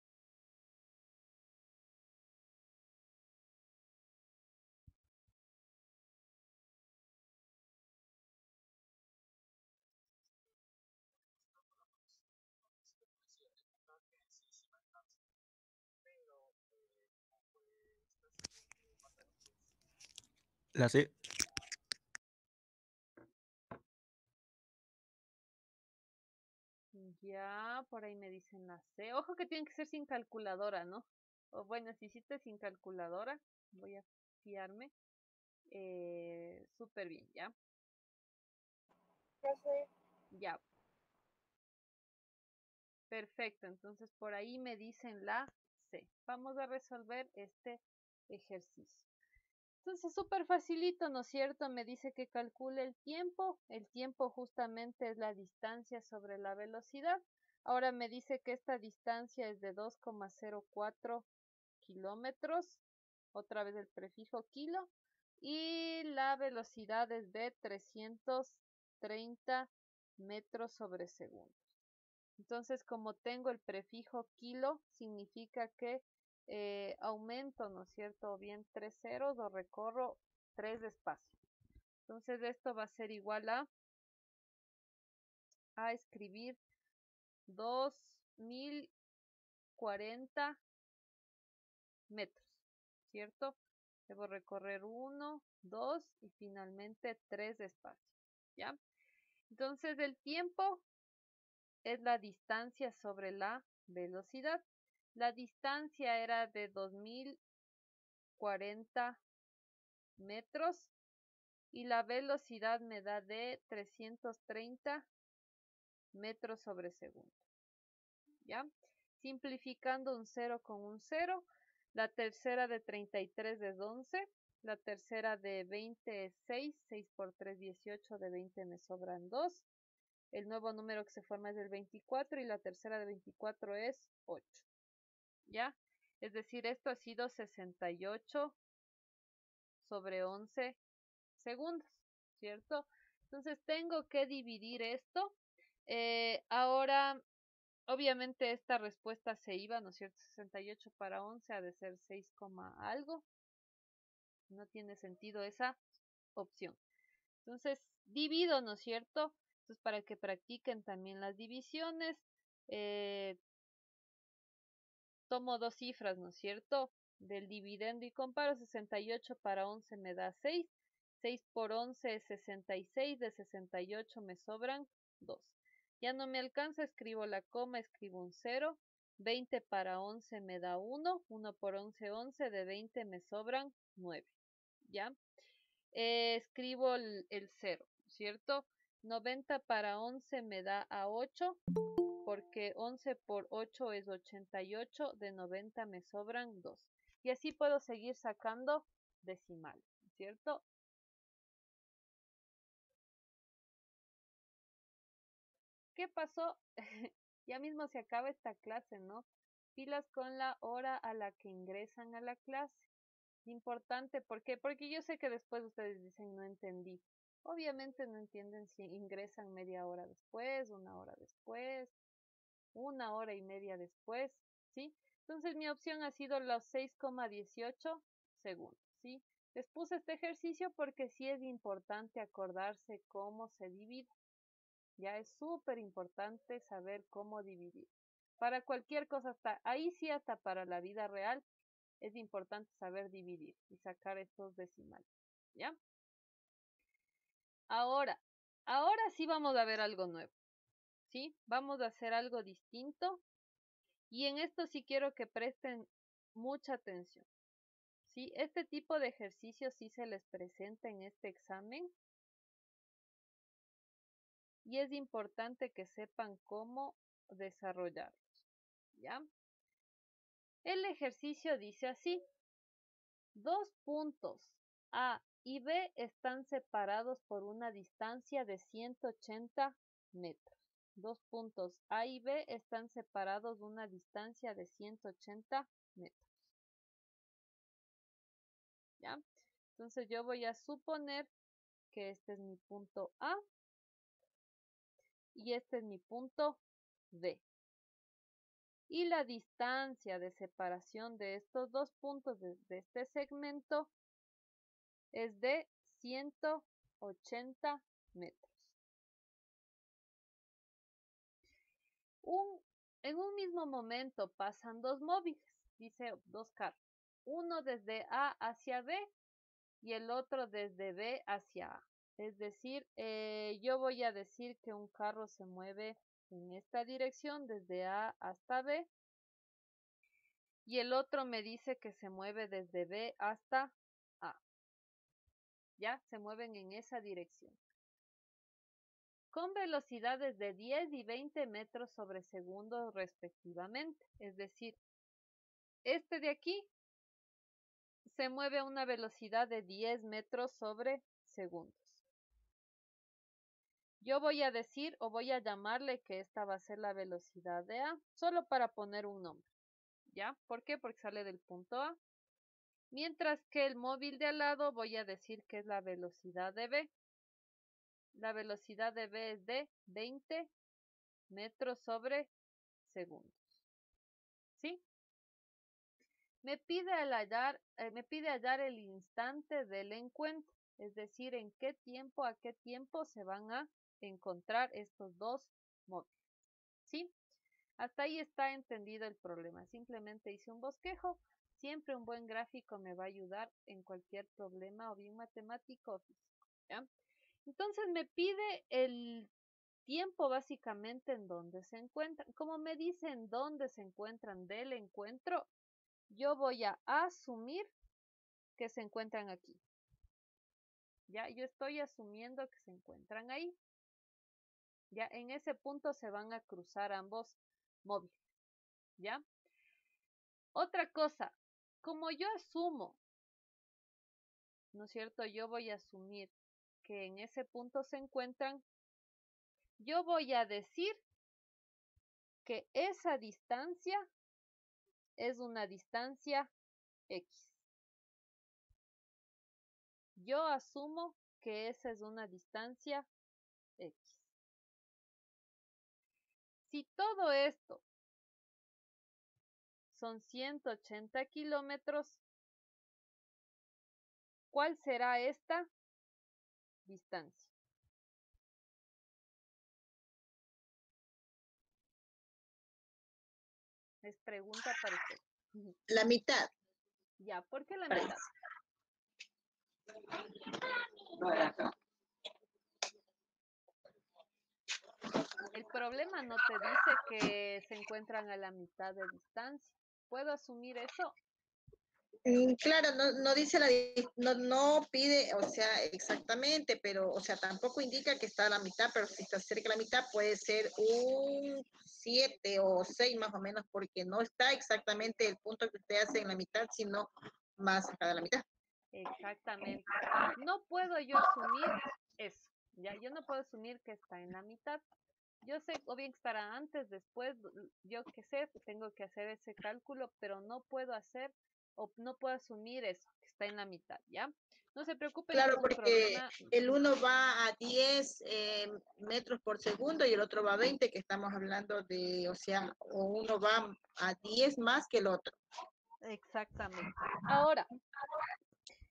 La C. Ya, por ahí me dicen la C. Ojo que tiene que ser sin calculadora, ¿no? O bueno, si hiciste sin calculadora, voy a fiarme. Súper bien, ¿ya? Profe, Ya. Perfecto, entonces por ahí me dicen la C. Vamos a resolver este ejercicio. Entonces, súper facilito, ¿no es cierto? Me dice que calcule el tiempo. El tiempo justamente es la distancia sobre la velocidad. Ahora me dice que esta distancia es de 2,04 kilómetros. Otra vez el prefijo kilo. y la velocidad es de 330 metros sobre segundo. Entonces, como tengo el prefijo kilo, significa que aumento, ¿no es cierto? O bien 3 ceros o recorro 3 espacios. Entonces, esto va a ser igual a escribir 2040 metros, ¿cierto? Debo recorrer 1, 2 y finalmente 3 espacios, ¿ya? Entonces, el tiempo es la distancia sobre la velocidad. La distancia era de 2040 metros y la velocidad me da de 330 metros sobre segundo. ¿Ya? Simplificando un 0 con un 0, la tercera de 33 es 11, la tercera de 20 es 6, 6 por 3, 18, de 20 me sobran 2. El nuevo número que se forma es el 24 y la tercera de 24 es 8. ¿Ya? Es decir, esto ha sido 68 sobre 11 segundos, ¿cierto? Entonces tengo que dividir esto. Ahora, obviamente esta respuesta se iba, ¿no es cierto? 68 para 11 ha de ser 6, algo. No tiene sentido esa opción. Entonces, divido, ¿no es cierto? Entonces, para que practiquen también las divisiones, tomo dos cifras, ¿no es cierto? Del dividendo y comparo. 68 para 11 me da 6. 6 por 11 es 66. De 68 me sobran 2. Ya no me alcanza, escribo la coma, escribo un 0. 20 para 11 me da 1. 1 por 11, 11. De 20 me sobran 9. ¿Ya? Escribo el 0, ¿cierto? 90 para 11 me da a 8, porque 11 por 8 es 88, de 90 me sobran 2. Y así puedo seguir sacando decimales, ¿cierto? ¿Qué pasó? Ya mismo se acaba esta clase, ¿no? Pilas con la hora a la que ingresan a la clase. Importante, ¿por qué? Porque yo sé que después ustedes dicen no entendí. Obviamente no entienden si ingresan media hora después, una hora después, una hora y media después, ¿sí? Entonces mi opción ha sido los 6,18 segundos, ¿sí? Les puse este ejercicio porque sí es importante acordarse cómo se divide. Ya es súper importante saber cómo dividir. Para cualquier cosa, hasta ahí sí, hasta para la vida real, es importante saber dividir y sacar estos decimales, ¿ya? Ahora sí vamos a ver algo nuevo, ¿sí? Vamos a hacer algo distinto y en esto sí quiero que presten mucha atención, ¿sí? Este tipo de ejercicios sí se les presenta en este examen y es importante que sepan cómo desarrollarlos, ¿ya? El ejercicio dice así: dos puntos A y B están separados por una distancia de 180 metros. Dos puntos A y B están separados de una distancia de 180 metros. ¿Ya? Entonces yo voy a suponer que este es mi punto A y este es mi punto B. Y la distancia de separación de estos dos puntos de este segmento es de 180 metros. En un mismo momento pasan dos móviles, dice dos carros. Uno desde A hacia B y el otro desde B hacia A. Es decir, yo voy a decir que un carro se mueve en esta dirección desde A hasta B y el otro me dice que se mueve desde B hasta A. Ya, se mueven en esa dirección, con velocidades de 10 y 20 metros sobre segundo respectivamente. Es decir, este de aquí se mueve a una velocidad de 10 metros sobre segundos. Yo voy a decir o voy a llamarle que esta va a ser la velocidad de A, solo para poner un nombre. ¿Ya? ¿Por qué? Porque sale del punto A. Mientras que el móvil de al lado voy a decir que es la velocidad de B. La velocidad de B es de 20 metros sobre segundos. ¿Sí? Me pide hallar el instante del encuentro, es decir, en qué tiempo, a qué tiempo se van a encontrar estos dos móviles. ¿Sí? Hasta ahí está entendido el problema. Simplemente hice un bosquejo. Siempre un buen gráfico me va a ayudar en cualquier problema, o bien matemático o físico. ¿Ya? Entonces me pide el tiempo básicamente en donde se encuentran. Como me dice en dónde se encuentran del encuentro, yo voy a asumir que se encuentran aquí. Ya, yo estoy asumiendo que se encuentran ahí. Ya, en ese punto se van a cruzar ambos móviles. ¿Ya? Otra cosa, como yo asumo, ¿no es cierto? Yo voy a asumir que en ese punto se encuentran, yo voy a decir que esa distancia es una distancia X. Yo asumo que esa es una distancia X. Si todo esto son 180 kilómetros, ¿cuál será esta distancia? Es pregunta para usted. La mitad. Ya, ¿por qué la mitad? El problema no te dice que se encuentran a la mitad de distancia. ¿Puedo asumir eso? Claro, no dice no pide, o sea, exactamente, pero, o sea, tampoco indica que está a la mitad, pero si está cerca de la mitad puede ser un 7 o 6 más o menos, porque no está exactamente el punto que usted hace en la mitad, sino más acá de la mitad. Exactamente. No puedo yo asumir eso. Ya, yo no puedo asumir que está en la mitad. Yo sé, o bien que estará antes, después, yo qué sé, tengo que hacer ese cálculo, pero no puedo hacer o no puedo asumir eso, que está en la mitad, ¿ya? No se preocupen, Claro, es un porque problema. el uno va a 10 metros por segundo y el otro va a 20, que estamos hablando de, o sea, o uno va a 10 más que el otro. Exactamente. Ahora,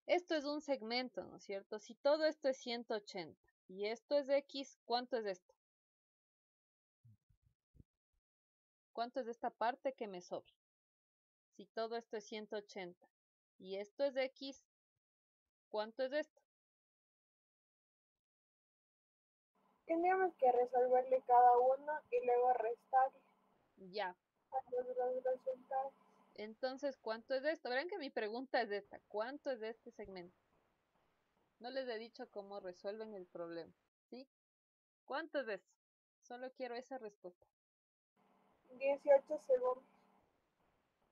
esto es un segmento, ¿no es cierto? Si todo esto es 180 y esto es X, ¿cuánto es esto? ¿Cuánto es esta parte que me sobra? Si todo esto es 180 y esto es X, ¿cuánto es esto? Tendríamos que resolverle cada uno y luego restarle Ya. los resultados. Entonces, ¿cuánto es esto? Verán que mi pregunta es esta. ¿Cuánto es de este segmento? No les he dicho cómo resuelven el problema, ¿sí? ¿Cuánto es de esto? Solo quiero esa respuesta. 18 segundos.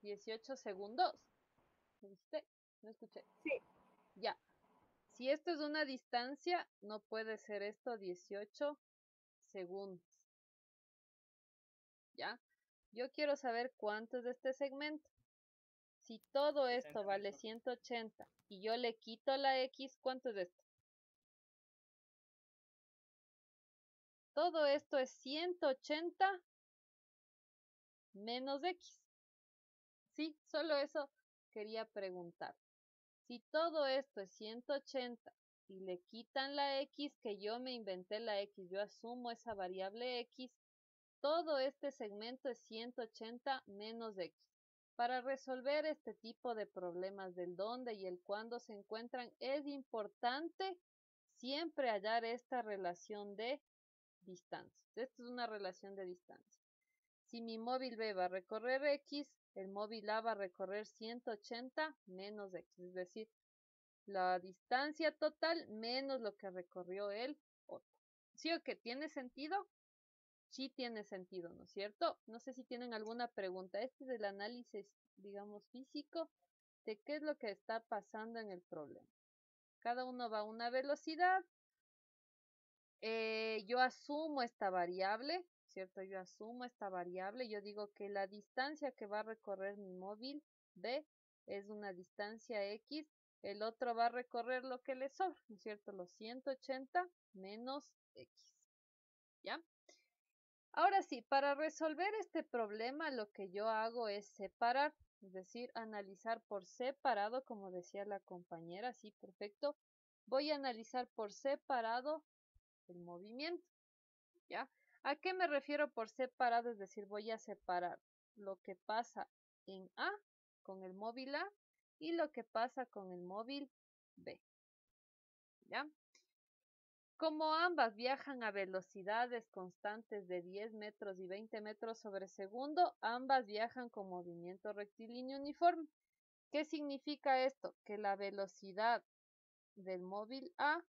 18 segundos. ¿Me dijiste? No escuché. Sí. Ya. Si esto es una distancia, no puede ser esto 18 segundos. ¿Ya? Yo quiero saber cuánto es de este segmento. Si todo esto vale 180 y yo le quito la X, ¿cuánto es esto? Todo esto es 180 menos X. Sí, solo eso quería preguntar. Si todo esto es 180 y le quitan la X, que yo me inventé la X, yo asumo esa variable X, todo este segmento es 180 menos X. Para resolver este tipo de problemas del dónde y el cuándo se encuentran, es importante siempre hallar esta relación de distancias. Esta es una relación de distancia. Si mi móvil B va a recorrer X, el móvil A va a recorrer 180 menos X, es decir, la distancia total menos lo que recorrió el otro. ¿Sí o qué? ¿Tiene sentido? Sí tiene sentido, ¿no es cierto? No sé si tienen alguna pregunta. Este es el análisis, digamos, físico de qué es lo que está pasando en el problema. Cada uno va a una velocidad. Yo asumo esta variable, ¿cierto? Yo asumo esta variable. Yo digo que la distancia que va a recorrer mi móvil B es una distancia X, el otro va a recorrer lo que le sobra, ¿no es cierto? Los 180 menos X, ¿ya? Ahora sí, para resolver este problema lo que yo hago es separar, es decir, analizar por separado, como decía la compañera, sí, perfecto. Voy a analizar por separado el movimiento, ¿ya? ¿A qué me refiero por separado? Es decir, voy a separar lo que pasa en A con el móvil A y lo que pasa con el móvil B, ¿ya? Como ambas viajan a velocidades constantes de 10 metros y 20 metros sobre segundo, ambas viajan con movimiento rectilíneo uniforme. ¿Qué significa esto? Que la velocidad del móvil A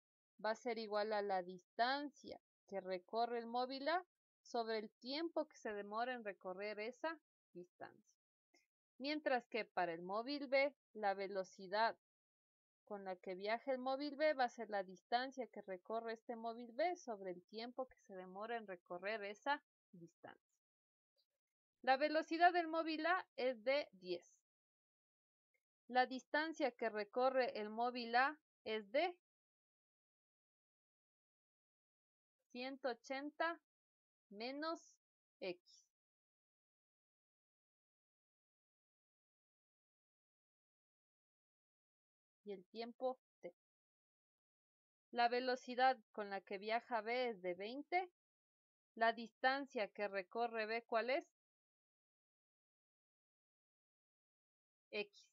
va a ser igual a la distancia que recorre el móvil A sobre el tiempo que se demora en recorrer esa distancia. Mientras que para el móvil B, la velocidad con la que viaja el móvil B va a ser la distancia que recorre este móvil B sobre el tiempo que se demora en recorrer esa distancia. La velocidad del móvil A es de 10. La distancia que recorre el móvil A es de 180 menos X. Y el tiempo T. La velocidad con la que viaja B es de 20. La distancia que recorre B, ¿cuál es? X.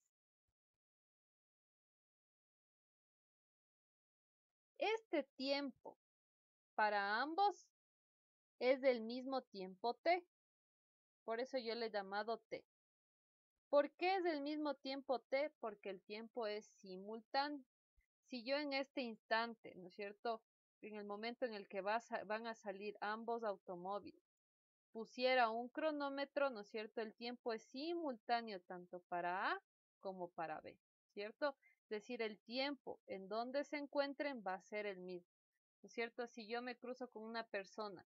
Este tiempo para ambos es del mismo tiempo T. Por eso yo le he llamado T. ¿Por qué es del mismo tiempo T? Porque el tiempo es simultáneo. Si yo en este instante, ¿no es cierto?, en el momento en el que van a salir ambos automóviles, pusiera un cronómetro, ¿no es cierto?, el tiempo es simultáneo tanto para A como para B, ¿cierto? Es decir, el tiempo en donde se encuentren va a ser el mismo, ¿no es cierto? Si yo me cruzo con una persona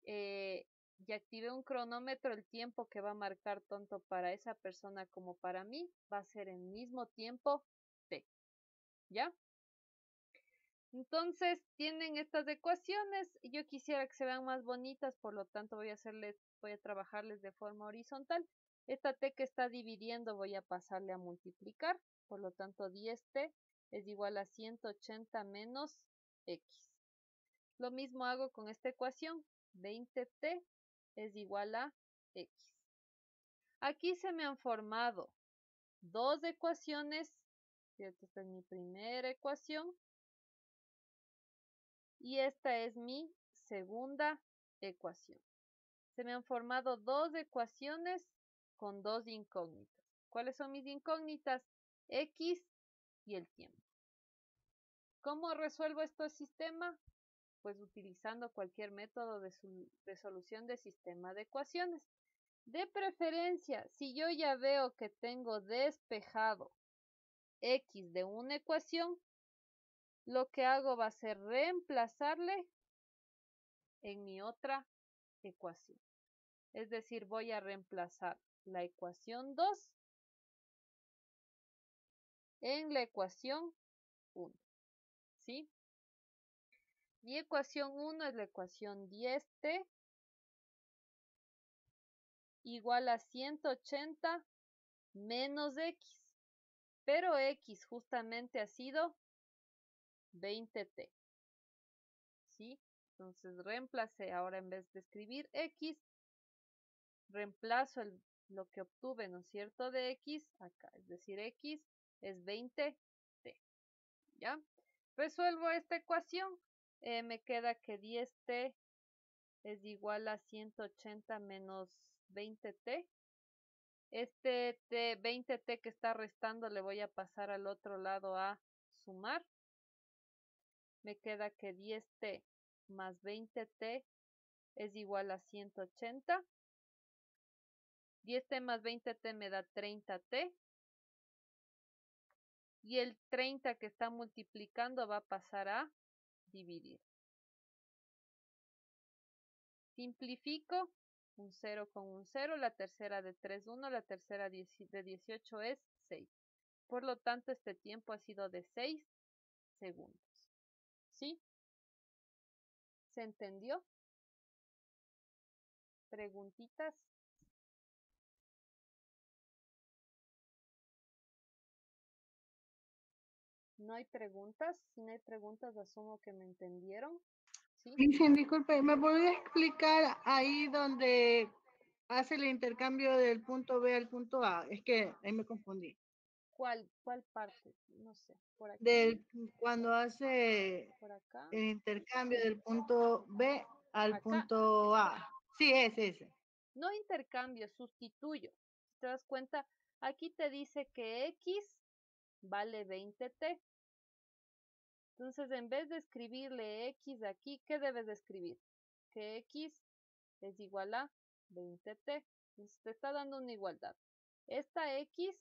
y activé un cronómetro, el tiempo que va a marcar tanto para esa persona como para mí va a ser el mismo tiempo T, ¿ya? Entonces tienen estas ecuaciones. Yo quisiera que se vean más bonitas, por lo tanto voy a trabajarles de forma horizontal. Esta T que está dividiendo voy a pasarle a multiplicar, por lo tanto 10T es igual a 180 menos X. Lo mismo hago con esta ecuación, 20T es igual a X. Aquí se me han formado dos ecuaciones, ¿cierto? Esta es mi primera ecuación. Y esta es mi segunda ecuación. Se me han formado dos ecuaciones con dos incógnitas. ¿Cuáles son mis incógnitas? X y el tiempo. ¿Cómo resuelvo este sistema? Pues utilizando cualquier método de solución de sistema de ecuaciones. De preferencia, si yo ya veo que tengo despejado X de una ecuación, lo que hago va a ser reemplazarle en mi otra ecuación. Es decir, voy a reemplazar la ecuación 2 en la ecuación 1. ¿Sí? Mi ecuación 1 es la ecuación 10T igual a 180 menos X. Pero X justamente ha sido 20T. ¿Sí? Entonces reemplacé, ahora en vez de escribir X, reemplazo lo que obtuve, ¿no es cierto?, de X acá. Es decir, X es 20T. ¿Ya? Resuelvo esta ecuación. Me queda que 10T es igual a 180 menos 20T. Este 20T que está restando le voy a pasar al otro lado a sumar. Me queda que 10T más 20T es igual a 180. 10T más 20T me da 30T. Y el 30 que está multiplicando va a pasar a dividir. Simplifico, un 0 con un 0, la tercera de 3, 1, la tercera de 18 es 6. Por lo tanto, este tiempo ha sido de 6 segundos. ¿Sí? ¿Se entendió? ¿Preguntitas? ¿No hay preguntas? Si no hay preguntas, asumo que me entendieron. ¿Sí? Dicen, disculpe, ¿me podría explicar ahí donde hace el intercambio del punto B al punto A? Es que ahí me confundí. ¿Cuál parte? No sé. ¿Por aquí? Cuando hace ¿Por acá? el intercambio del punto B al Acá. punto A. Sí, ese. No intercambio, sustituyo. ¿Te das cuenta? Aquí te dice que X vale 20t. Entonces, en vez de escribirle X aquí, ¿qué debes de escribir? Que X es igual a 20t. Entonces, te está dando una igualdad. Esta X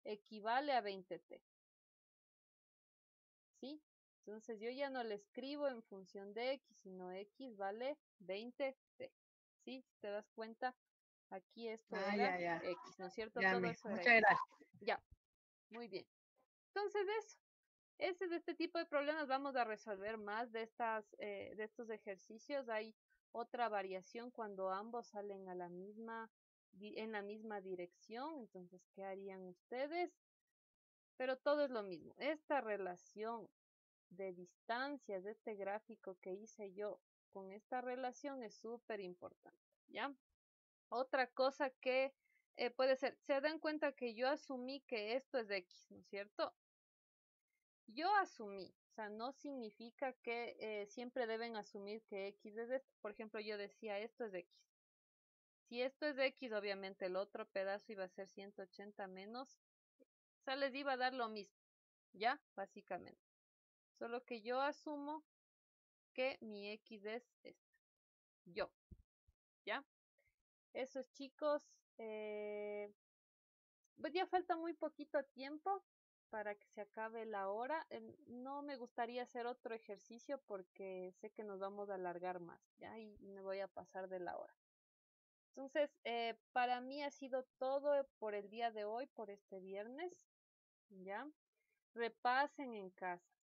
equivale a 20t. ¿Sí? Entonces, yo ya no le escribo en función de X, sino X vale 20t. ¿Sí? Si te das cuenta, aquí esto era Ya. X, ¿no es cierto? Ya, Todo eso era muchas X. gracias. Ya, muy bien. Entonces, eso. De este tipo de problemas vamos a resolver más de estos ejercicios. Hay otra variación cuando ambos salen a en la misma dirección. Entonces, ¿qué harían ustedes? Pero todo es lo mismo. Esta relación de distancias, de este gráfico que hice yo con esta relación es súper importante, ¿ya? Otra cosa que puede ser, se dan cuenta que yo asumí que esto es X, ¿no es cierto? Yo asumí, o sea, no significa que siempre deben asumir que X es esto. Por ejemplo, yo decía, esto es X. Si esto es X, obviamente el otro pedazo iba a ser 180 menos. O sea, les iba a dar lo mismo, ¿ya? Básicamente. Solo que yo asumo que mi X es esta. Yo, ¿ya? Eso es, chicos. Pues ya falta muy poquito tiempo para que se acabe la hora. No me gustaría hacer otro ejercicio porque sé que nos vamos a alargar más, ¿ya? Y me voy a pasar de la hora. Entonces, para mí ha sido todo por el día de hoy, por este viernes, ¿ya? Repasen en casa,